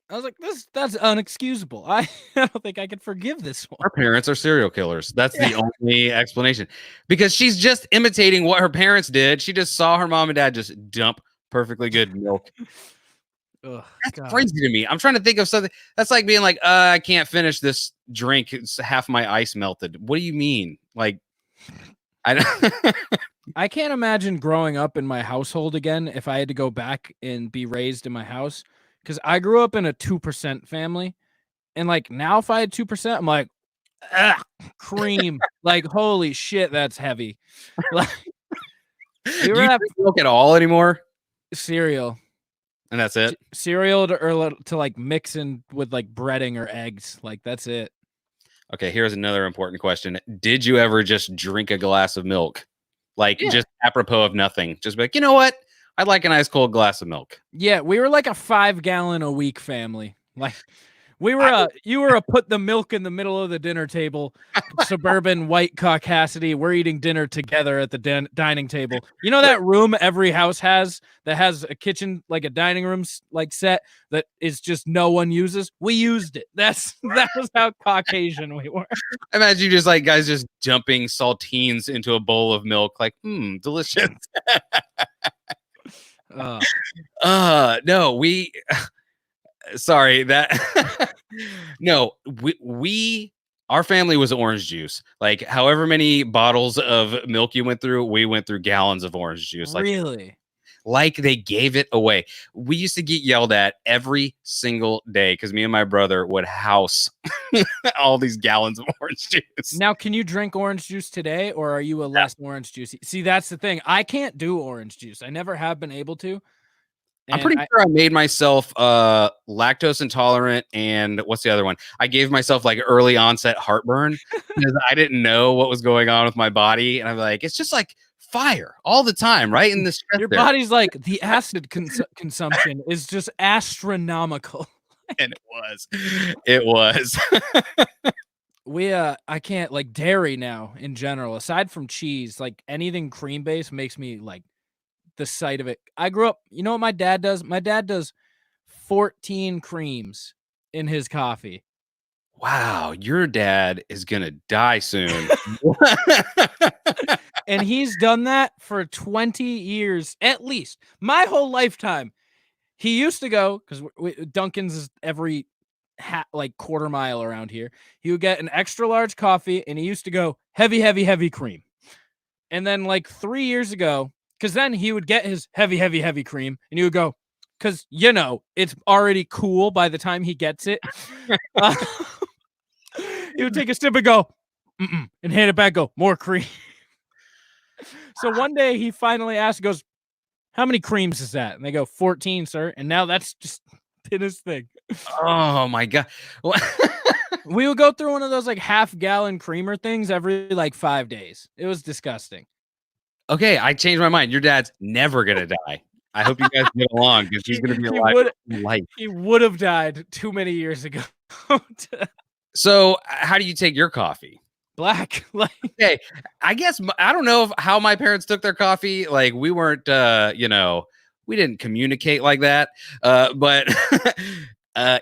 I was like, that's unexcusable. I don't think I could forgive this one.
Her parents are serial killers. That's the only explanation. Because she's just imitating what her parents did. She just saw her mom and dad just dump perfectly good milk.
Ugh,
that's crazy to me. I'm trying to think of something that's like being like, I can't finish this drink. It's half my ice melted. What do you mean? Like,
I can't imagine growing up in my household again if I had to go back and be raised in my house, because I grew up in a 2% family, and like now if I had 2%, I'm like, cream. Like, holy shit, that's heavy. Like,
you don't have milk at all anymore?
Cereal.
And that's it?
Cereal to like mix in with like breading or eggs. Like, that's it.
Okay, here's another important question. Did you ever just drink a glass of milk? Like, just apropos of nothing. Just be like, you know what? I'd like an ice cold glass of milk.
Yeah, we were like a 5-gallon a week family. Like, We
I,
were you were a put the milk in the middle of the dinner table, suburban white caucasity. We're eating dinner together at the dining table. You know that room every house has that has a kitchen, like a dining room like set that is just no one uses. We used it. That was how Caucasian we were.
imagine you just like guys just dumping saltines into a bowl of milk, like, delicious.
Uh,
No, we sorry that no, we our family was orange juice. Like however many bottles of milk you went through, we went through gallons of orange juice.
really?
Like they gave it away. We used to get yelled at every single day because me and my brother would house all these gallons of orange juice.
Now, can you drink orange juice today, or are you a less orange juicy? See, that's the thing. I can't do orange juice. I never have been able to.
I'm
And
pretty sure I made myself lactose intolerant, and what's the other one? I gave myself like early onset heartburn because I didn't know what was going on with my body, and I'm like, it's just like fire all the time, right? In the stress
your
there,
body's like, the acid consumption is just astronomical.
and it was.
I can't like dairy now in general, aside from cheese, like anything cream based makes me like the sight of it. I grew up, you know what my dad does? My dad does 14 creams in his coffee.
Wow, your dad is gonna die soon.
And he's done that for 20 years at least. My whole lifetime. He used to go because Dunkin's is every like quarter mile around here. He would get an extra large coffee, and he used to go heavy, heavy, heavy cream. And then like 3 years ago, because then he would get his heavy, heavy, heavy cream, and he would go, because it's already cool by the time he gets it. Uh, he would take a sip and go, and hand it back, go more cream. So one day he finally asked, goes, how many creams is that? And they go, 14, sir. And now that's just been his thing.
Oh my god.
We would go through one of those like half-gallon creamer things every like 5 days. It was disgusting.
Okay, I changed my mind. Your dad's never gonna die. I hope you guys get along because he's gonna be alive for life.
He would have died too many years ago.
So, how do you take your coffee?
Black. Like,
Okay, I guess I don't know how my parents took their coffee. Like we weren't, we didn't communicate like that. But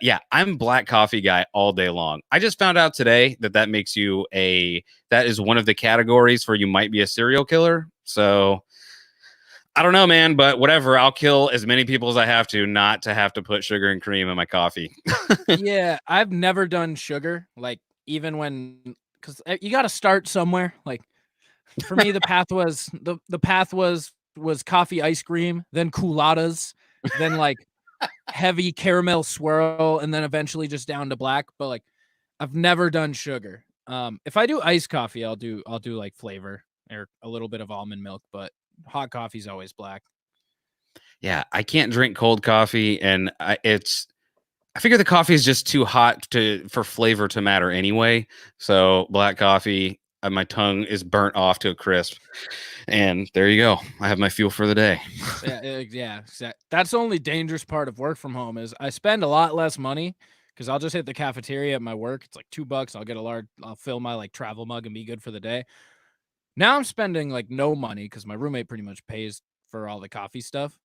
yeah, I'm black coffee guy all day long. I just found out today that makes you that is one of the categories for you might be a serial killer. So I don't know, man, but whatever. I'll kill as many people as I have to not to have to put sugar and cream in my coffee.
yeah, I've never done sugar. Like even when, because you got to start somewhere. Like for me, the path was coffee ice cream, then culottes, then like heavy caramel swirl, and then eventually just down to black. But like I've never done sugar. If I do iced coffee, I'll do like flavor or a little bit of almond milk, but hot coffee's always black.
Yeah, I can't drink cold coffee, and I figure the coffee is just too hot for flavor to matter anyway. So black coffee, my tongue is burnt off to a crisp, and there you go. I have my fuel for the day.
Yeah. That's the only dangerous part of work from home is I spend a lot less money because I'll just hit the cafeteria at my work. It's like $2. I'll fill my like travel mug and be good for the day. Now I'm spending like no money because my roommate pretty much pays for all the coffee stuff,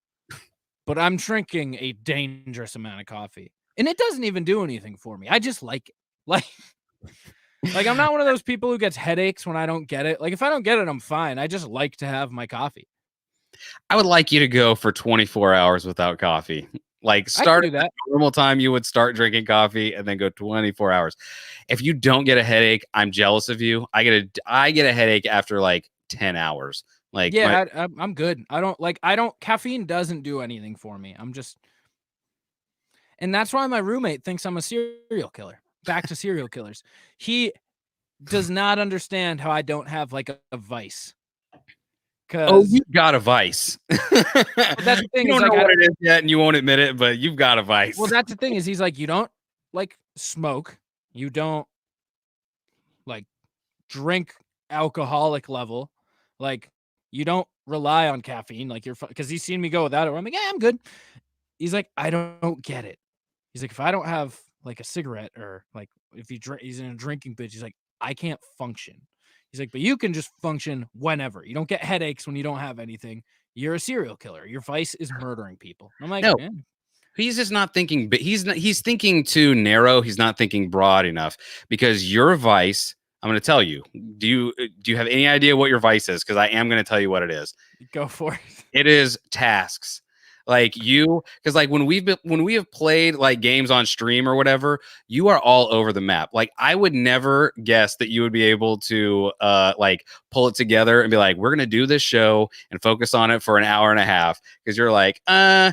but I'm drinking a dangerous amount of coffee. And it doesn't even do anything for me. I just like it. Like I'm not one of those people who gets headaches when I don't get it. Like if I don't get it, I'm fine. I just like to have my coffee.
I would like you to go for 24 hours without coffee. Like start at the normal time you would start drinking coffee and then go 24 hours. If you don't get a headache, I'm jealous of you. I get a headache after like 10 hours. Like
yeah, I'm good. Caffeine doesn't do anything for me. And that's why my roommate thinks I'm a serial killer. Back to serial killers. He does not understand how I don't have like a vice.
Oh, you got a vice.
That's the thing.
You don't know what it is yet, and you won't admit it, but you've got a vice.
Well, that's the thing is he's like, you don't like smoke, you don't like drink alcoholic level, like you don't rely on caffeine, like because he's seen me go without it. I'm like, yeah, I'm good. He's like, I don't get it. He's like, if I don't have like a cigarette or like if he he's in a drinking bitch, he's like, I can't function. He's like, but you can just function whenever. You don't get headaches when you don't have anything. You're a serial killer. Your vice is murdering people. I'm like,
No,
eh.
he's just not thinking, but he's thinking too narrow. He's not thinking broad enough because your vice, I'm going to tell you. Do you have any idea what your vice is? Because I am going to tell you what it is.
Go for it.
It is tasks. Like you, because like when we have played like games on stream or whatever, you are all over the map. Like I would never guess that you would be able to like pull it together and be like, we're gonna do this show and focus on it for an hour and a half. Because you're like, I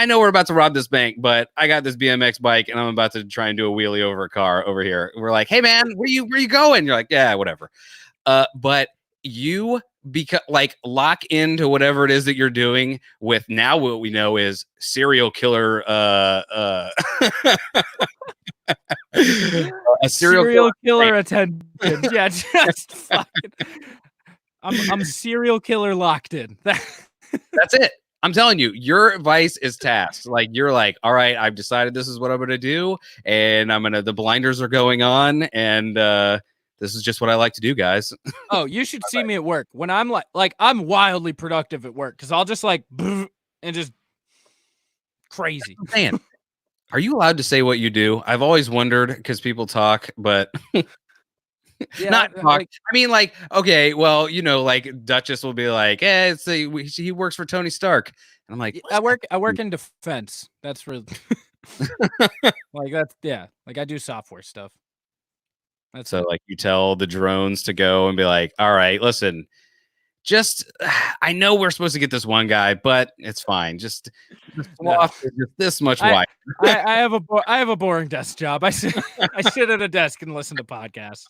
know we're about to rob this bank, but I got this BMX bike and I'm about to try and do a wheelie over a car over here. We're like, hey man, where you going? You're like, yeah, whatever. But you like lock into whatever it is that you're doing with now what we know is serial killer a serial
killer attention. Yeah, just fucking I'm serial killer locked in.
That's it. I'm telling you, your vice is tasks. Like you're like, all right, I've decided this is what I'm gonna do, and the blinders are going on, and this is just what I like to do, guys.
Oh, you should see me at work when I'm like I'm wildly productive at work because I'll just like and just crazy.
Man, are you allowed to say what you do? I've always wondered because people talk, but
Yeah,
not talk.
like,
I mean, like, okay, well, like Duchess will be like, he works for Tony Stark, and I'm like,
I work in defense. That's really like like I do software stuff. That's
so like you tell the drones to go and be like, all right, listen, just I know we're supposed to get this one guy, but it's fine. Just
no.
this much wide.
I have a boring desk job. I sit at a desk and listen to podcasts.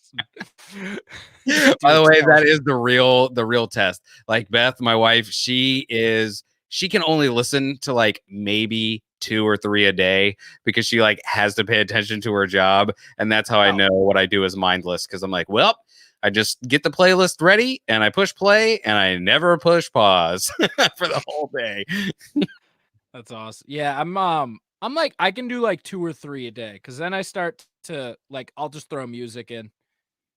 By the way, that is the real test. Like Beth, my wife, she can only listen to like maybe 2 or 3 a day because she like has to pay attention to her job, and that's how I know what I do is mindless because I'm like, well, I just get the playlist ready and I push play and I never push pause for the whole day.
That's awesome. Yeah, I'm like I can do like 2 or 3 a day because then I start to like I'll just throw music in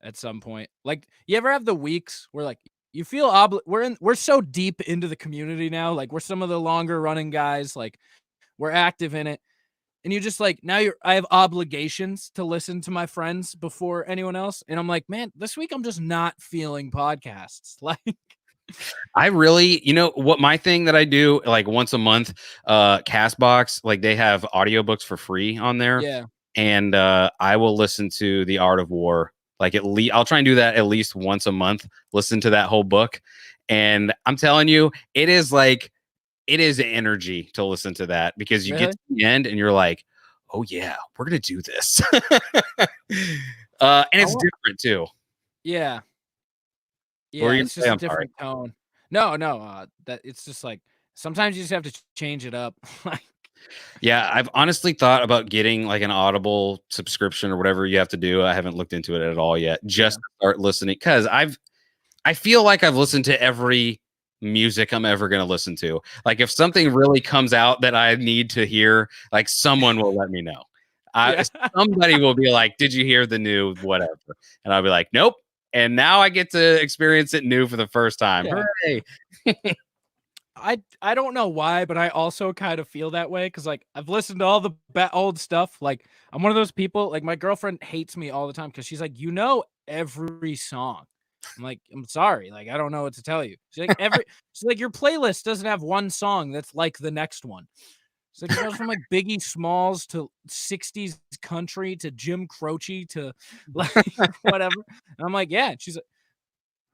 at some point. Like you ever have the weeks where like you feel we're so deep into the community now, like we're some of the longer running guys, like we're active in it. And you just like now I have obligations to listen to my friends before anyone else. And I'm like, man, this week I'm just not feeling podcasts. Like
I really, what my thing that I do like once a month, Castbox, like they have audiobooks for free on there.
yeah.
And I will listen to The Art of War. Like at least I'll try and do that at least once a month, listen to that whole book. And I'm telling you, it is energy to listen to that because you get to the end and you're like, oh yeah, we're gonna do this. And it's different too.
Yeah. Yeah, it's just a different tone. No, that it's just like sometimes you just have to change it up.
Yeah, I've honestly thought about getting like an Audible subscription or whatever you have to do. I haven't looked into it at all yet. Just to start listening because I feel like I've listened to every music I'm ever going to listen to. Like if something really comes out that I need to hear, like someone will let me know. Somebody will be like, "Did you hear the new whatever?" And I'll be like, "Nope." And now I get to experience it new for the first time.
Yeah.
Hooray!
I don't know why, but I also kind of feel that way because like I've listened to all the old stuff. Like I'm one of those people. Like my girlfriend hates me all the time because she's like, every song. I'm like, I'm sorry, like I don't know what to tell you. She's like your playlist doesn't have one song that's like the next one. So it goes from like Biggie Smalls to 60s country to Jim Croce to like whatever. And I'm like, yeah. She's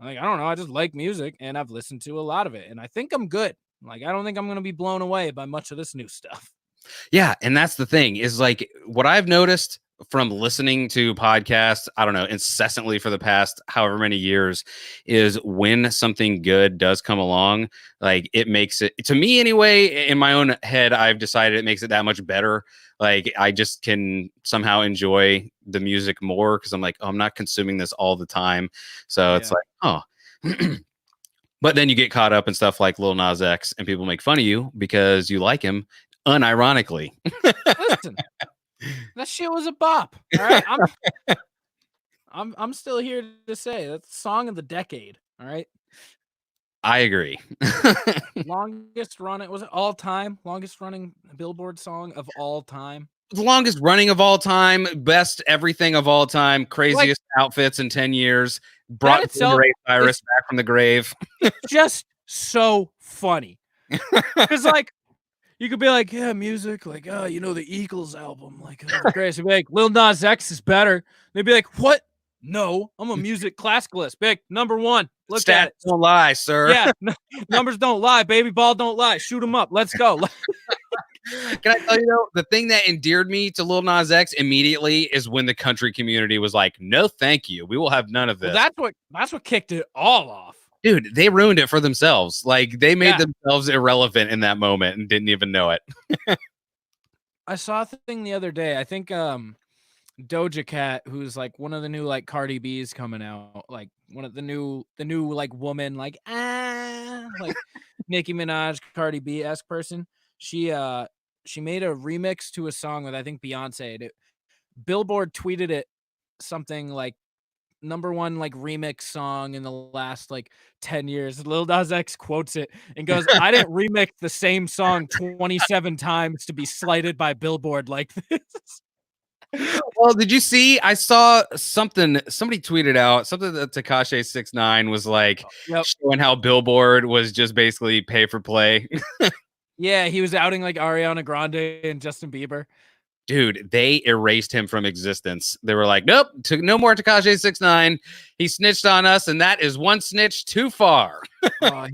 like, I don't know. I just like music and I've listened to a lot of it. And I think I'm good. Like, I don't think I'm going to be blown away by much of this new stuff.
Yeah. And that's the thing is like what I've noticed from listening to podcasts, I don't know, incessantly for the past however many years is when something good does come along, like it makes it, to me anyway, in my own head, I've decided it makes it that much better. Like I just can somehow enjoy the music more because I'm like, oh, I'm not consuming this all the time. So it's like, oh. But then you get caught up in stuff like Lil Nas X and people make fun of you because you like him unironically.
Listen, That shit was a bop. All right. I'm still here to say that's the song of the decade. All right.
I agree.
Longest run, it was it all time? Longest running Billboard song of all time.
The longest running of all time, best everything of all time,
Like
craziest outfits in 10 years,
that
brought
itself,
Ray Cyrus
it's
back from the grave.
it's just so funny. Cause like you could be like, yeah, music, like, oh, you know, the Eagles album, like, oh, the greatest. They'd be like, Lil Nas X is better. They'd be like, what? No, I'm a music classicalist. Big number one. Look
Stats
at it.
don't lie, sir.
Yeah, numbers don't lie. Baby ball don't lie. Shoot them up. Let's go.
Can I tell you though, the thing that endeared me to Lil Nas X immediately is when the country community was like, "No, thank you. We will have none of
Well,
this."
that's what kicked it all off.
Dude, they ruined it for themselves. Like they made
Yeah.
themselves irrelevant in that moment and didn't even know it.
I saw a thing the other day. I think Doja Cat, who's like one of the new like Cardi B's coming out, like one of the new like woman, like like Nicki Minaj, Cardi B-esque person. She made a remix to a song with I think Beyonce. Billboard tweeted it something like number one like remix song in the last like 10 years. Lil Nas X quotes it and goes, I didn't remix the same song 27 times to be slighted by Billboard like this.
Well, did you see? I saw something. Somebody tweeted out something that Tekashi 69 was like
Yep.
showing how Billboard was just basically pay for play.
Yeah, he was outing like Ariana Grande and Justin Bieber.
Dude, they erased him from existence. They were like, nope, no more Tekashi 69. He snitched on us, and that is one snitch too far.
Oh,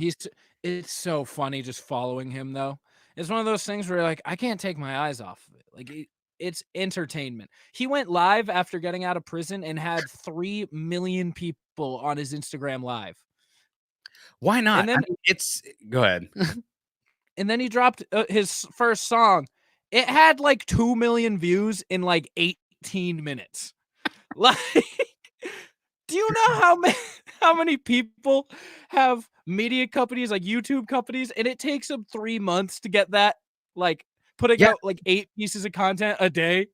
it's so funny just following him though. It's one of those things where like I can't take my eyes off of it. Like it's entertainment. He went live after getting out of prison and had 3 million people on his Instagram live.
Why not?
And then
it's go ahead.
and then he dropped his first song. It had like 2 million views in like 18 minutes. Like do you know how many people have media companies like YouTube companies and it takes them 3 months to get that like putting
Yeah,
out like 8 pieces of content a day?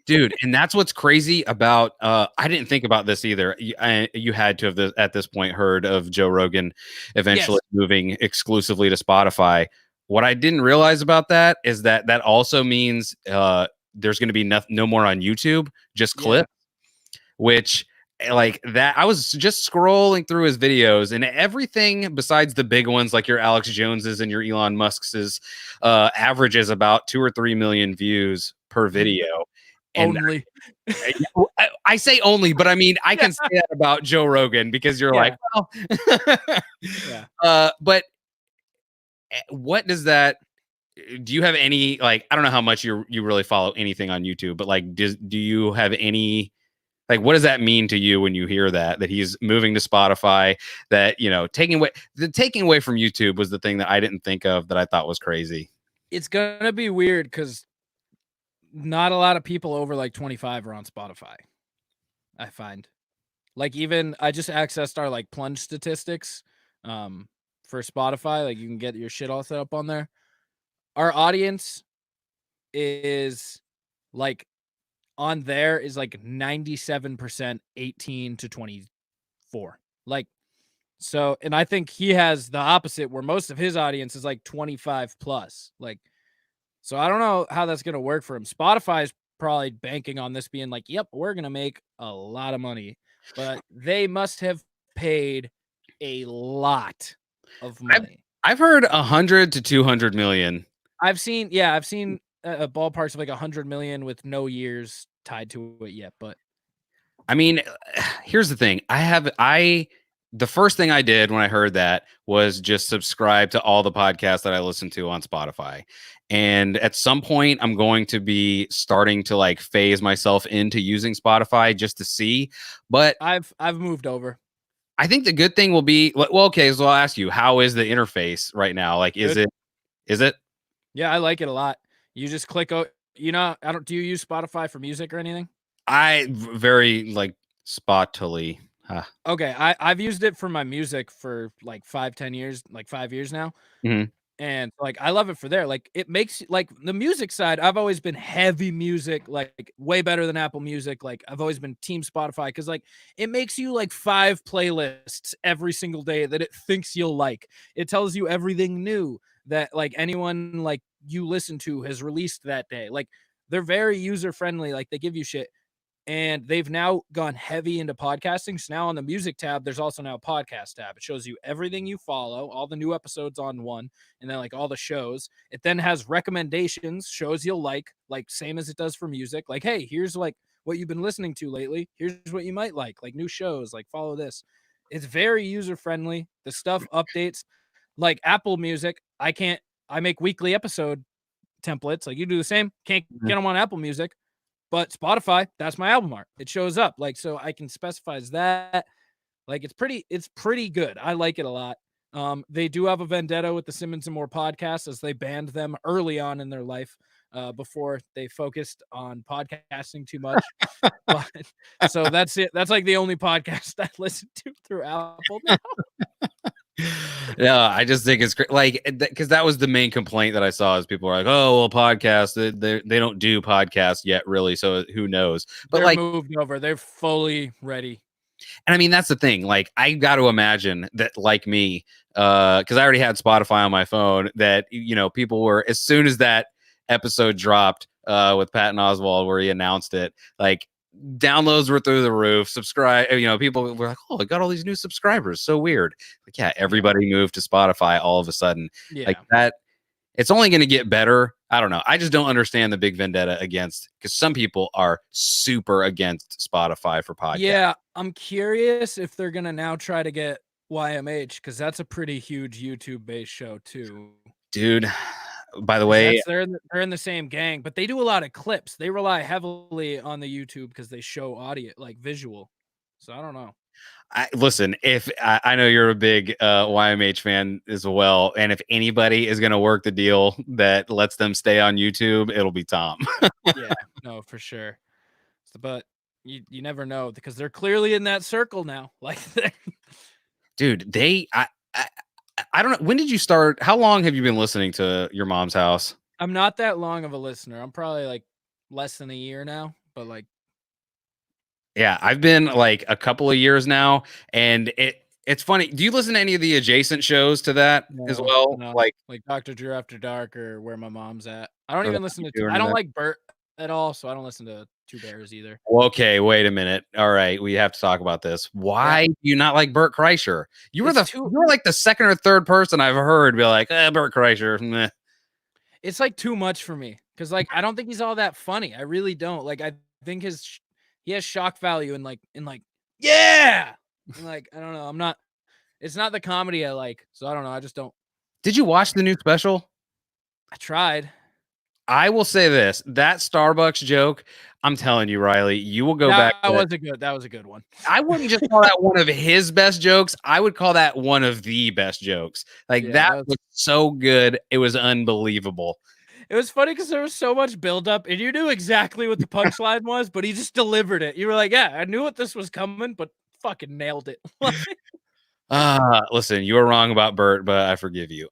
dude, and that's what's crazy about. I didn't think about this either. You had to have at this point heard of Joe Rogan
Yes.
eventually moving exclusively to Spotify. What I didn't realize about that is that also means there's going to be no more on YouTube, just clips. Which like that I was just scrolling through his videos and everything besides the big ones like your Alex Jones's and your Elon Musk's averages about 2 or 3 million views per video. And
Only.
I say only, but I mean I can say that about Joe Rogan because you're like, well, but what does that do you have any like I don't know how much you really follow anything on YouTube, but like do you have any like, what does that mean to you when you hear that he's moving to Spotify? That taking away from YouTube was the thing that I didn't think of that I thought was crazy.
It's gonna be weird because not a lot of people over like 25 are on Spotify. I find like even I just accessed our like plunge statistics for Spotify. Like you can get your shit all set up on there. Our audience is like on there is like 97% 18 to 24. Like, so, and I think he has the opposite where most of his audience is like 25 plus. Like, so I don't know how that's going to work for him. Spotify is probably banking on this being like, yep, we're going to make a lot of money, but they must have paid a lot of money.
I've heard 100 to 200 million.
I've seen ballparks of like 100 million with no years tied to it yet, but
I mean, here's the thing. The first thing I did when I heard that was just subscribe to all the podcasts that I listen to on Spotify. And at some point I'm going to be starting to like phase myself into using Spotify just to see, but
I've moved over.
I think the good thing will be, well, okay, so I'll ask you, how is the interface right now? Like, is it?
Yeah, I like it a lot. You just click do you use Spotify for music or anything?
I very like spottily.
Okay, I've used it for my music for like 5 years now.
Mhm.
And, like, I love it for there, like, it makes like, the music side, I've always been heavy music, like, way better than Apple Music, like, I've always been team Spotify because like, it makes you, like, 5 playlists every single day that it thinks you'll like. It tells you everything new that, like, anyone, like, you listen to has released that day, like, they're very user-friendly, like, they give you shit. And they've now gone heavy into podcasting. So now on the music tab, there's also now a podcast tab. It shows you everything you follow, all the new episodes on one, and then like all the shows. It then has recommendations, shows you'll like same as it does for music. Like, hey, here's like what you've been listening to lately. Here's what you might like new shows, like follow this. It's very user friendly. The stuff updates like Apple Music. I make weekly episode templates. Like you do the same. Can't
Mhm.
get them on Apple Music. But Spotify, that's my album art. It shows up. Like, so I can specifies that. Like, it's pretty good. I like it a lot. They do have a vendetta with the Simmons and More podcast as they banned them early on in their life, before they focused on podcasting too much. But so that's it. That's like the only podcast I listen to through Apple now.
Yeah, I just think it's great. Like, because that was the main complaint that I saw is people were like, "Oh, well, podcasts they don't do podcasts yet, really. So who knows?" But
They're
like,
moved over. They're fully ready.
and I mean, that's the thing. Like, I got to imagine that, like me, because I already had Spotify on my phone, that people were as soon as that episode dropped with Patton Oswald, where he announced it, like downloads were through the roof. Subscribe, people were like, "Oh, I got all these new subscribers." So weird. Like, yeah,
Yeah.
everybody moved to Spotify all of a sudden. Like
Yeah.
that. It's only going to get better. I don't know. I just don't understand the big vendetta against, because some people are super against Spotify for podcasts.
Yeah, I'm curious if they're gonna now try to get YMH because that's a pretty huge YouTube-based show too.
Dude, by the
Because
way,
that's they're in the same gang, but they do a lot of clips. They rely heavily on the YouTube because they show audio, like visual. So I don't know.
listen, if I know you're a big YMH fan as well, and if anybody is going to work the deal that lets them stay on YouTube, it'll be Tom.
Yeah, no, for sure. But you never know because they're clearly in that circle now. Like
Dude, I don't know. When did you start? How long have you been listening to Your Mom's House?
I'm not that long of a listener. I'm probably like less than a year now, but like
Yeah, I've been like a couple of years now, and it's funny. Do you listen to any of the adjacent shows to that as
no,
well?
no,
Like,
like Dr. Drew After Dark or Where My Mom's At. I don't
or the
even listen to.
or
I
any of
don't
that?
like Bert at all, so I don't listen to Two Bears either.
Okay, wait a minute. All right, we have to talk about this.
Yeah,
Why do you not like Bert Kreischer?
it's too.
You were like the second or third person I've heard be like, Bert Kreischer. Meh."
It's like too much for me because like I don't think he's all that funny. I really don't. Like I think he has shock value and like yeah, and like I don't know. I'm not. It's not the comedy I like, so I don't know. I just don't.
Did you watch the new special?
I tried.
I will say this: that Starbucks joke. I'm telling you, Riley, you will go back
That
to that.
was a good. That was a good one.
I wouldn't just call that one of his best jokes. I would call that one of the best jokes. Like
Yeah,
that was so good. It was unbelievable.
it was funny because there was so much buildup, and you knew exactly what the punchline was, but he just delivered it. You were like, "Yeah, I knew what this was coming, but fucking nailed it."
Listen, you were wrong about Bert, but I forgive you.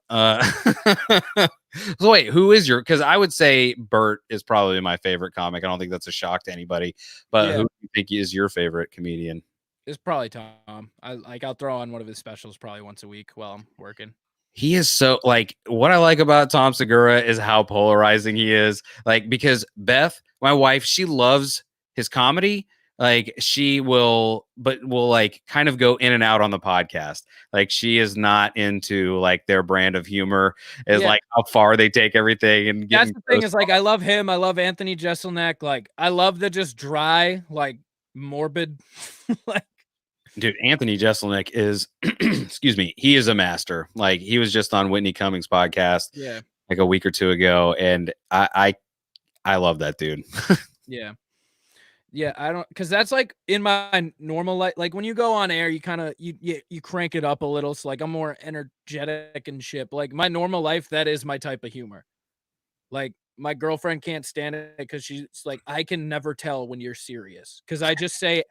So wait, who is your? Because I would say Bert is probably my favorite comic. I don't think that's a shock to anybody. But who
Yeah,
do you think is your favorite comedian?
it's probably Tom. I'll throw on one of his specials probably once a week while I'm working.
He is so like what I like about Tom Segura is how polarizing he is. Like because Beth, my wife, she loves his comedy. Like she will like kind of go in and out on the podcast. Like she is not into like their brand of humor is
Yeah,
like how far they take everything and
that's
getting
the thing
gross.
is like I love him. I love Anthony Jeselnik. Like I love the just dry, like morbid, like
Dude, Anthony Jeselnik is excuse me, he is a master. Like he was just on Whitney Cummings' podcast
yeah,
like a week or two ago, and I love that dude.
yeah. Yeah, I don't because that's like in my normal life. Like when you go on air, you kind of you crank it up a little. So like I'm more energetic and shit. But, like my normal life, that is my type of humor. Like my girlfriend can't stand it because she's like, I can never tell when you're serious because I just say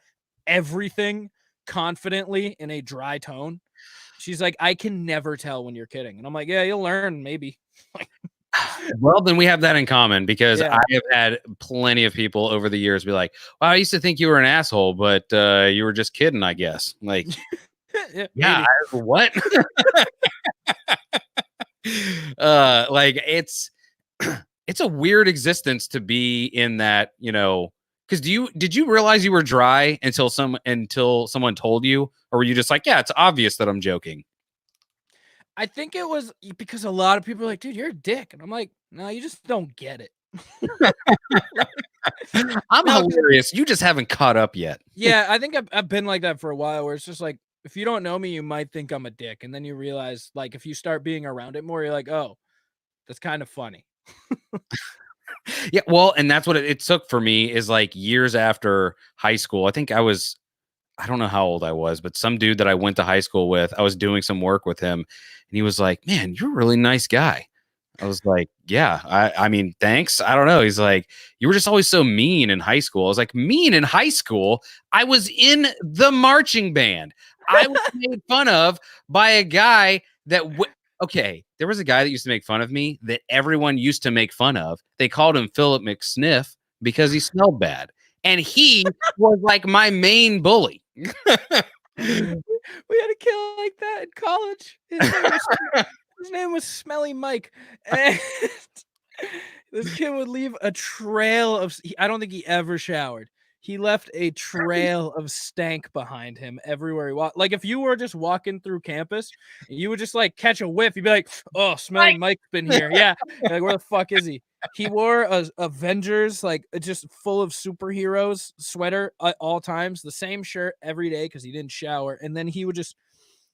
everything confidently in a dry tone. She's like, I can never tell when you're kidding. And I'm like, yeah, you'll learn maybe.
Well, then we have that in common because
Yeah.
I have had plenty of people over the years be like, well, I used to think you were an asshole, but you were just kidding, I guess. Like,
Yeah,
yeah,
maybe.
what? Like it's a weird existence to be in that, you know, because did you realize you were dry until someone told you, or were you just like, yeah, it's obvious that I'm joking?
I think it was because a lot of people are like, dude, you're a dick. And I'm like, no, you just don't get it. Like,
I'm
no, 'cause
hilarious. You just haven't caught up yet.
yeah, I think I've been like that for a while where it's just like, if you don't know me, you might think I'm a dick. And then you realize, like, if you start being around it more, you're like, oh, that's kind of funny.
Yeah, well, and that's what it took for me is like years after high school. I don't know how old I was, but some dude that I went to high school with, I was doing some work with him, and he was like, "Man, you're a really nice guy." I was like, "Yeah, I mean, thanks." I don't know. He's like, "You were just always so mean in high school." I was like, "Mean in high school? I was in the marching band. I was made fun of by a guy that okay, there was a guy that used to make fun of me that everyone used to make fun of. They called him Philip McSniff because he smelled bad. And he was like my main bully.
We had a kid like that in college. His name was Smelly Mike. And this kid would leave a trail of I don't think he ever showered. He left a trail of stank behind him everywhere he walked. Like if you were just walking through campus, and you would just like catch a whiff, you'd be like, "Oh, Smelly Mike's been here." Yeah, you're like, where the fuck is he? He wore a Avengers like just full of superheroes sweater at all times, the same shirt every day because he didn't shower, and then he would just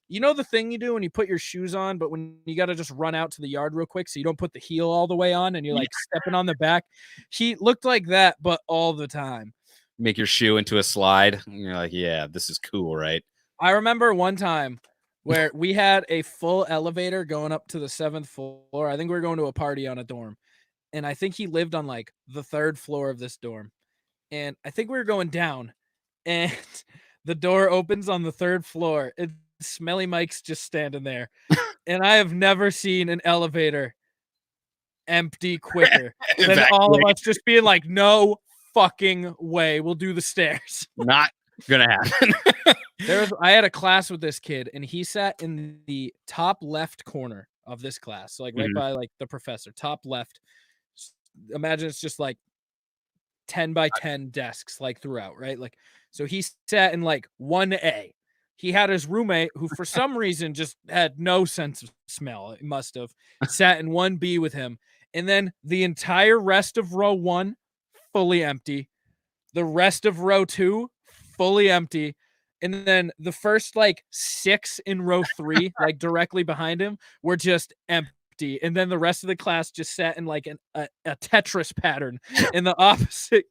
you know the thing you do when you put your shoes on, but when you got to just run out to the yard real quick so you don't put the heel all the way on and you're like stepping on the back. He looked like that, but all the time.
Make your shoe into a slide. And you're like, yeah, this is cool, right?
I remember one time where we had a full elevator going up to the 7th floor. I think we were going to a party on a dorm. And I think he lived on like the 3rd floor of this dorm. And I think we were going down and the door opens on the 3rd floor. And Smelly Mike's just standing there. And I have never seen an elevator empty quicker than all of us just being like, no fucking way. We'll do the stairs.
Not gonna happen.
I had a class with this kid, and he sat in the top left corner of this class, so like right by like the professor, top left. Imagine it's just like 10 by 10 desks like throughout, right? Like, so he sat in like 1A. He had his roommate who, for some reason, just had no sense of smell. It must have sat in 1B with him. And then the entire rest of row 1, fully empty. The rest of row 2, fully empty. And then the first like 6 in row 3, like directly behind him, were just empty. And then the rest of the class just sat in like a Tetris pattern in the opposite.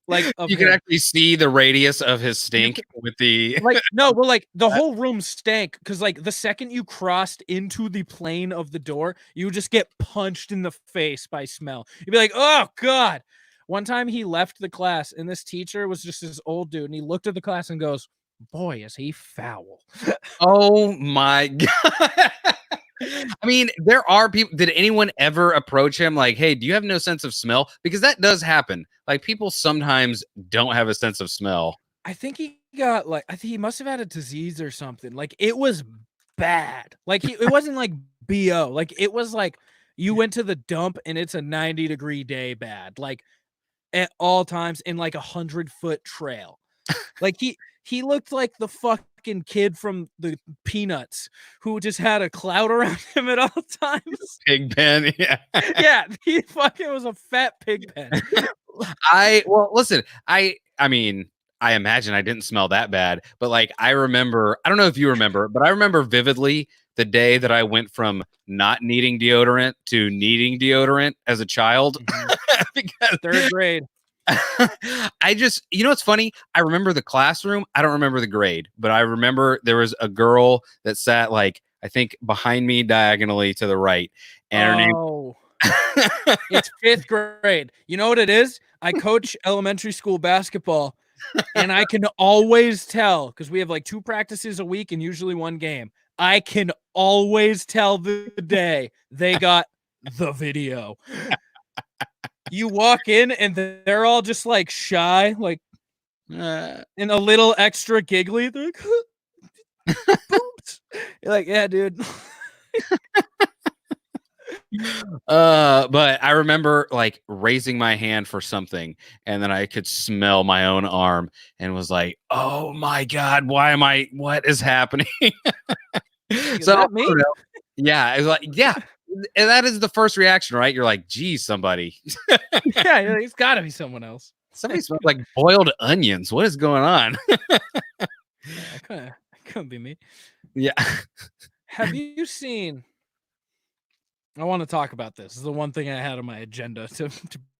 Like
you can actually see the radius of his stink with the
like no, well, like the whole room stank because like the second you crossed into the plane of the door, you would just get punched in the face by smell. You'd be like, oh god. One time he left the class and this teacher was just this old dude and he looked at the class and goes, boy, is he foul.
Oh my god. I mean, there are people. Did anyone ever approach him like, hey, do you have no sense of smell? Because that does happen. Like, people sometimes don't have a sense of smell.
I think he got like, I think he must have had a disease or something. Like, it was bad. Like, it wasn't like BO. Like, it was like you went to the dump and it's a 90-degree day bad. Like, at all times in like 100-foot trail. Like, he looked like the fucking kid from the Peanuts who just had a cloud around him at all times.
Pig pen, yeah.
Yeah, he fucking was a fat pig pen.
Well, listen, I mean, I imagine I didn't smell that bad, but like I remember, I don't know if you remember, but I remember vividly the day that I went from not needing deodorant to needing deodorant as a child.
Because 3rd grade.
I just, you know what's funny? I remember the classroom. I don't remember the grade, but I remember there was a girl that sat like, I think behind me diagonally to the right. And her name.
It's 5th grade. You know what it is? I coach elementary school basketball, and I can always tell because we have like 2 practices a week and usually 1 game. I can always tell the day they got the video. You walk in and they're all just like shy, like and a little extra giggly. They're like, boobs. You're like, yeah, dude.
But I remember like raising my hand for something, and then I could smell my own arm and was like, "Oh my god, what is happening?"
Is
So I
that me?
don't know. Yeah, it's like yeah, and that is the first reaction, right? You're like, "Geez, somebody,
Yeah, it's got to be someone else.
somebody smells like boiled onions. What is going on?"
Yeah, it couldn't be me.
Yeah,
Have you seen? I want to talk about this. This is the one thing I had on my agenda to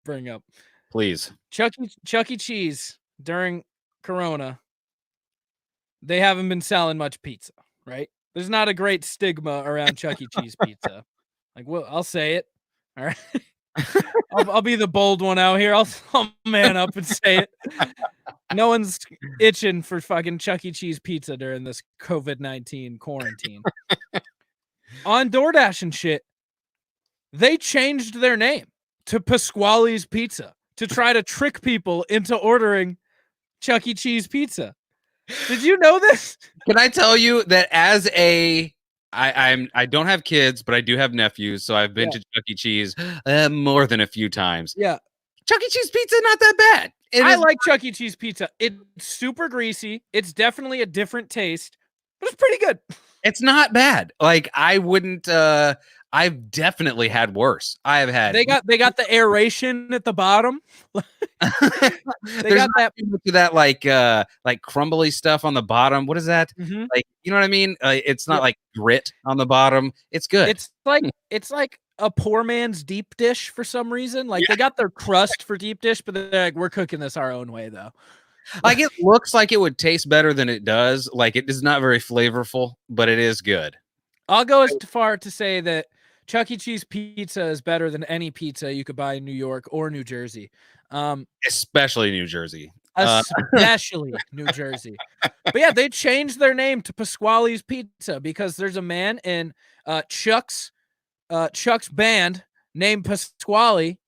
bring up.
please.
Chuck E. Cheese during Corona, they haven't been selling much pizza, right? There's not a great stigma around Chuck E. Cheese pizza. Like, well, I'll say it. All right. I'll be the bold one out here. I'll man up and say it. No one's itching for fucking Chuck E. Cheese pizza during this COVID-19 quarantine. On DoorDash and shit, they changed their name to Pasquale's Pizza to try to trick people into ordering Chuck E. Cheese pizza. Did you know this?
Can I tell you that as I don't have kids, but I do have nephews, so I've been to Chuck E. Cheese more than a few times.
Yeah.
Chuck E. Cheese pizza not that bad.
I like Chuck E. Cheese pizza. It's super greasy. It's definitely a different taste, but it's pretty good.
It's not bad. Like I wouldn't. I've definitely had worse. I have had.
They got the aeration at the bottom. They
There's
got that
to that like crumbly stuff on the bottom. What is that?
Mhm.
Like you know what I mean? It's not
Yeah.
like grit on the bottom. It's good.
It's like a poor man's deep dish for some reason. Like they got their crust for deep dish, but they're like, we're cooking this our own way though.
Like it looks like it would taste better than it does. Like it is not very flavorful, but it is good.
I'll go as far to say that Chuck E. Cheese pizza is better than any pizza you could buy in New York or New Jersey.
Especially New Jersey.
Especially New Jersey. But yeah, they changed their name to Pasquale's Pizza because there's a man in Chuck's band named Pasquale,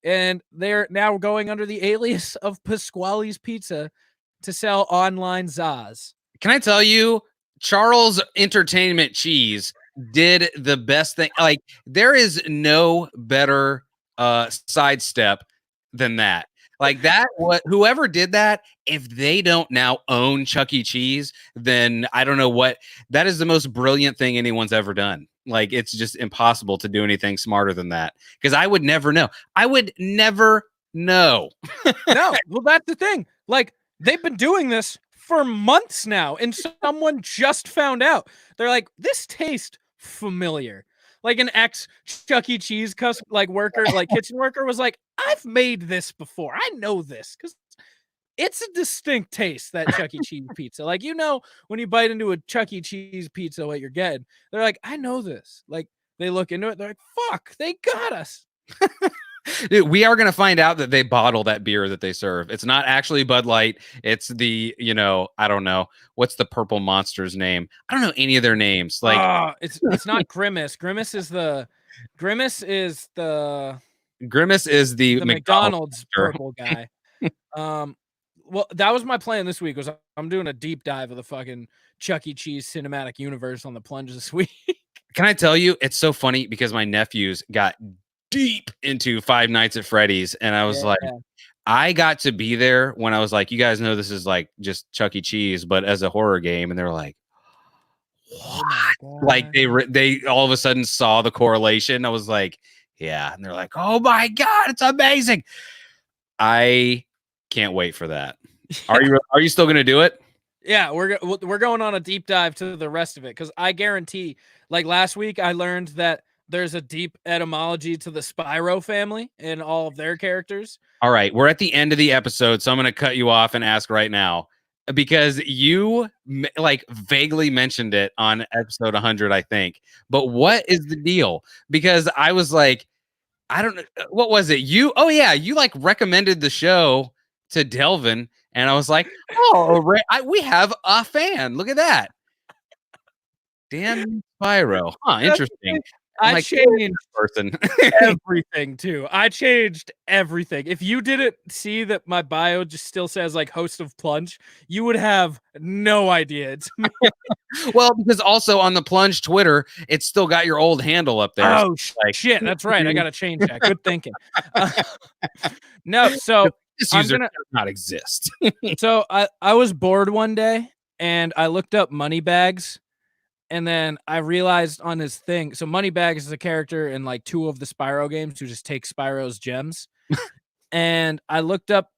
and they're now going under the alias of Pasquale's Pizza to sell online Zaz.
Can I tell you, Charles Entertainment Cheese did the best thing. Like there is no better sidestep than that. Like that, what whoever did that, if they don't now own Chuck E. Cheese, then I don't know what. That is the most brilliant thing anyone's ever done. Like it's just impossible to do anything smarter than that. Because I would never know. I would never know.
No, well, that's the thing. Like they've been doing this for months now, and someone just found out. They're like, this tastes familiar. Like an ex Chuck E. Cheese worker, like kitchen worker, was like, I've made this before. I know this because it's a distinct taste, that Chuck E. Cheese pizza. Like, you know, when you bite into a Chuck E. Cheese pizza, what you're getting. They're like, I know this. Like, they look into it. They're like, fuck, they got us.
Dude, we are going to find out that they bottle that beer that they serve. It's not actually Bud Light. It's the, I don't know. What's the purple monster's name? I don't know any of their names. Like
it's not Grimace. Grimace is the McDonald's purple guy. Well, that was my plan this week. I'm doing a deep dive of the fucking Chuck E. Cheese cinematic universe on the plunge this week.
Can I tell you? It's so funny because my nephews got deep into Five Nights at Freddy's, and I was like, I got to be there when I was like, you guys know this is like just Chuck E. Cheese, but as a horror game, and they're like, what? Like they all of a sudden saw the correlation. I was like, yeah, and they're like, oh my god, it's amazing. I can't wait for that. Yeah. Are you still gonna do it?
Yeah, we're going on a deep dive to the rest of it because I guarantee, like last week, I learned that there's a deep etymology to the Spyro family and all of their characters.
All right, we're at the end of the episode, so I'm going to cut you off and ask right now because you like vaguely mentioned it on episode 100, I think. But what is the deal? Because I was like, I don't know, what was it? You like recommended the show to Delvin, and I was like, oh, we have a fan. Look at that. Damn Spyro. Huh,
That's the
interesting.
thing.
I'm
I
like, who is
changed
this person?
everything too. I changed everything. If you didn't see that my bio just still says like host of Plunge, you would have no idea it's me.
Well, because also on the Plunge Twitter, it's still got your old handle up there. So
Oh
like,
shit, that's right. I gotta change that. Good thinking. Uh, no, so
this
I'm
user
gonna.
does not exist.
So I was bored one day and I looked up Moneybags. And then I realized on his thing, so Moneybags is a character in like 2 of the Spyro games who just takes Spyro's gems. And I looked up,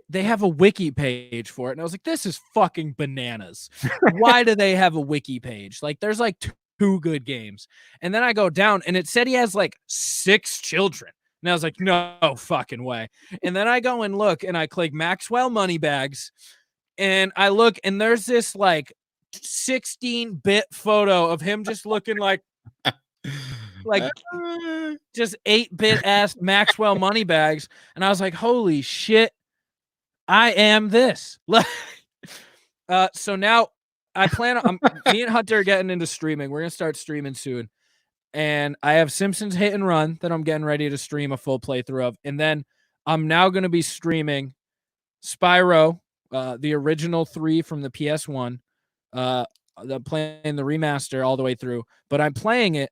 they have a wiki page for it. And I was like, this is fucking bananas. Why do they have a wiki page? Like, there's like 2 good games. And then I go down and it said he has like 6 children. And I was like, no fucking way. And then I go and look and I click Maxwell Moneybags and I look and there's this like 16-bit photo of him just looking like just 8-bit ass Maxwell Moneybags. And I was like, holy shit, I am this. So now I plan on me and Hunter are getting into streaming. We're gonna start streaming soon. And I have Simpsons Hit and Run that I'm getting ready to stream a full playthrough of. And then I'm now gonna be streaming Spyro, the original 3 from the PS1. Playing the remaster all the way through, but I'm playing it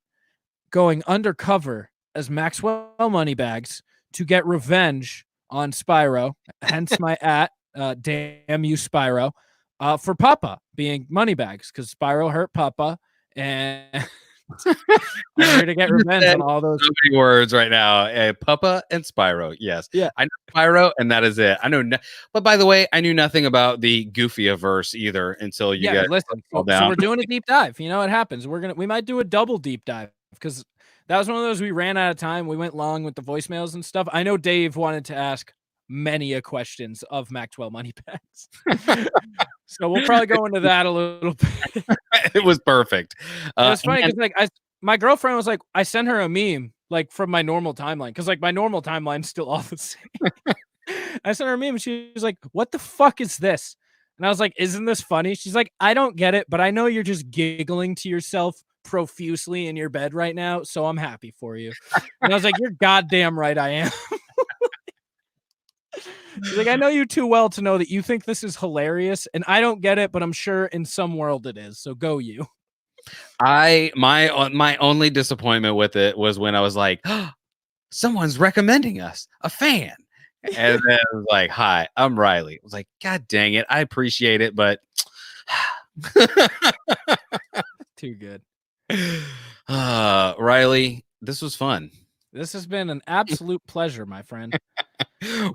going undercover as Maxwell Moneybags to get revenge on Spyro, hence my damn you Spyro, for Papa being Moneybags because Spyro hurt Papa, and I'm here to get revenge on all those.
So many words right now. Puppa and Spyro. Yes.
Yeah.
I know Spyro, and that is it. I know. But by the way, I knew nothing about the Goofy-averse either until you guys
Listen.
all
So
down.
we're doing a deep dive. You know, it happens. We might do a double deep dive because that was one of those we ran out of time. We went long with the voicemails and stuff. I know Dave wanted to ask many a questions of Maxwell Moneybags. So we'll probably go into that a little bit.
It was perfect.
It was funny because like my girlfriend was like, I sent her a meme like from my normal timeline because like my normal timeline's still all the same. I sent her a meme and she was like, what the fuck is this? And I was like, isn't this funny? She's like, I don't get it, but I know you're just giggling to yourself profusely in your bed right now, so I'm happy for you. And I was like, you're goddamn right I am. She's like, I know you too well to know that you think this is hilarious, and I don't get it, but I'm sure in some world it is. So go you.
My only disappointment with it was when I was like, oh, someone's recommending us, a fan. And then I was like, hi, I'm Riley. I was like, God dang it. I appreciate it, but
Too good.
Riley, this was fun.
This has been an absolute pleasure, my friend.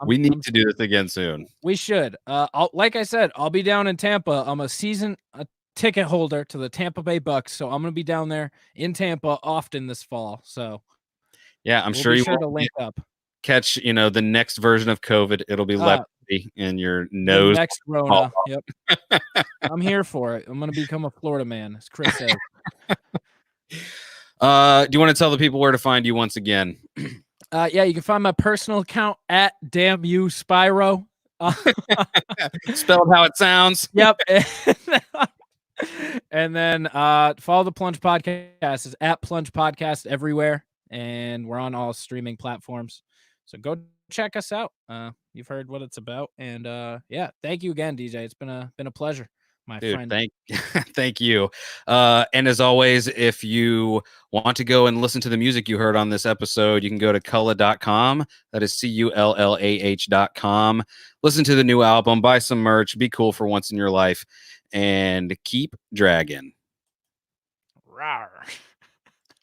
We need to do this again soon.
We should. Like I said, I'll be down in Tampa. I'm a ticket holder to the Tampa Bay Bucks, so I'm gonna be down there in Tampa often this fall. So
yeah, I'm sure you
to link up.
Catch the next version of COVID. It'll be leprosy in your nose.
Next Rona. Yep. I'm here for it. I'm gonna become a Florida man, as Chris says.
Do you want to tell the people where to find you once again?
Yeah, you can find my personal account at Damn You Spyro.
Spelled how it sounds.
Yep. And then follow the Plunge Podcast is at Plunge Podcast everywhere, and we're on all streaming platforms. So go check us out. You've heard what it's about, and yeah, thank you again, DJ. It's been a pleasure. My friend.
Thank you. And as always, if you want to go and listen to the music you heard on this episode, you can go to Cullah.com. That is CULLAH.com. Listen to the new album, buy some merch, be cool for once in your life, and keep dragging.
Rawr.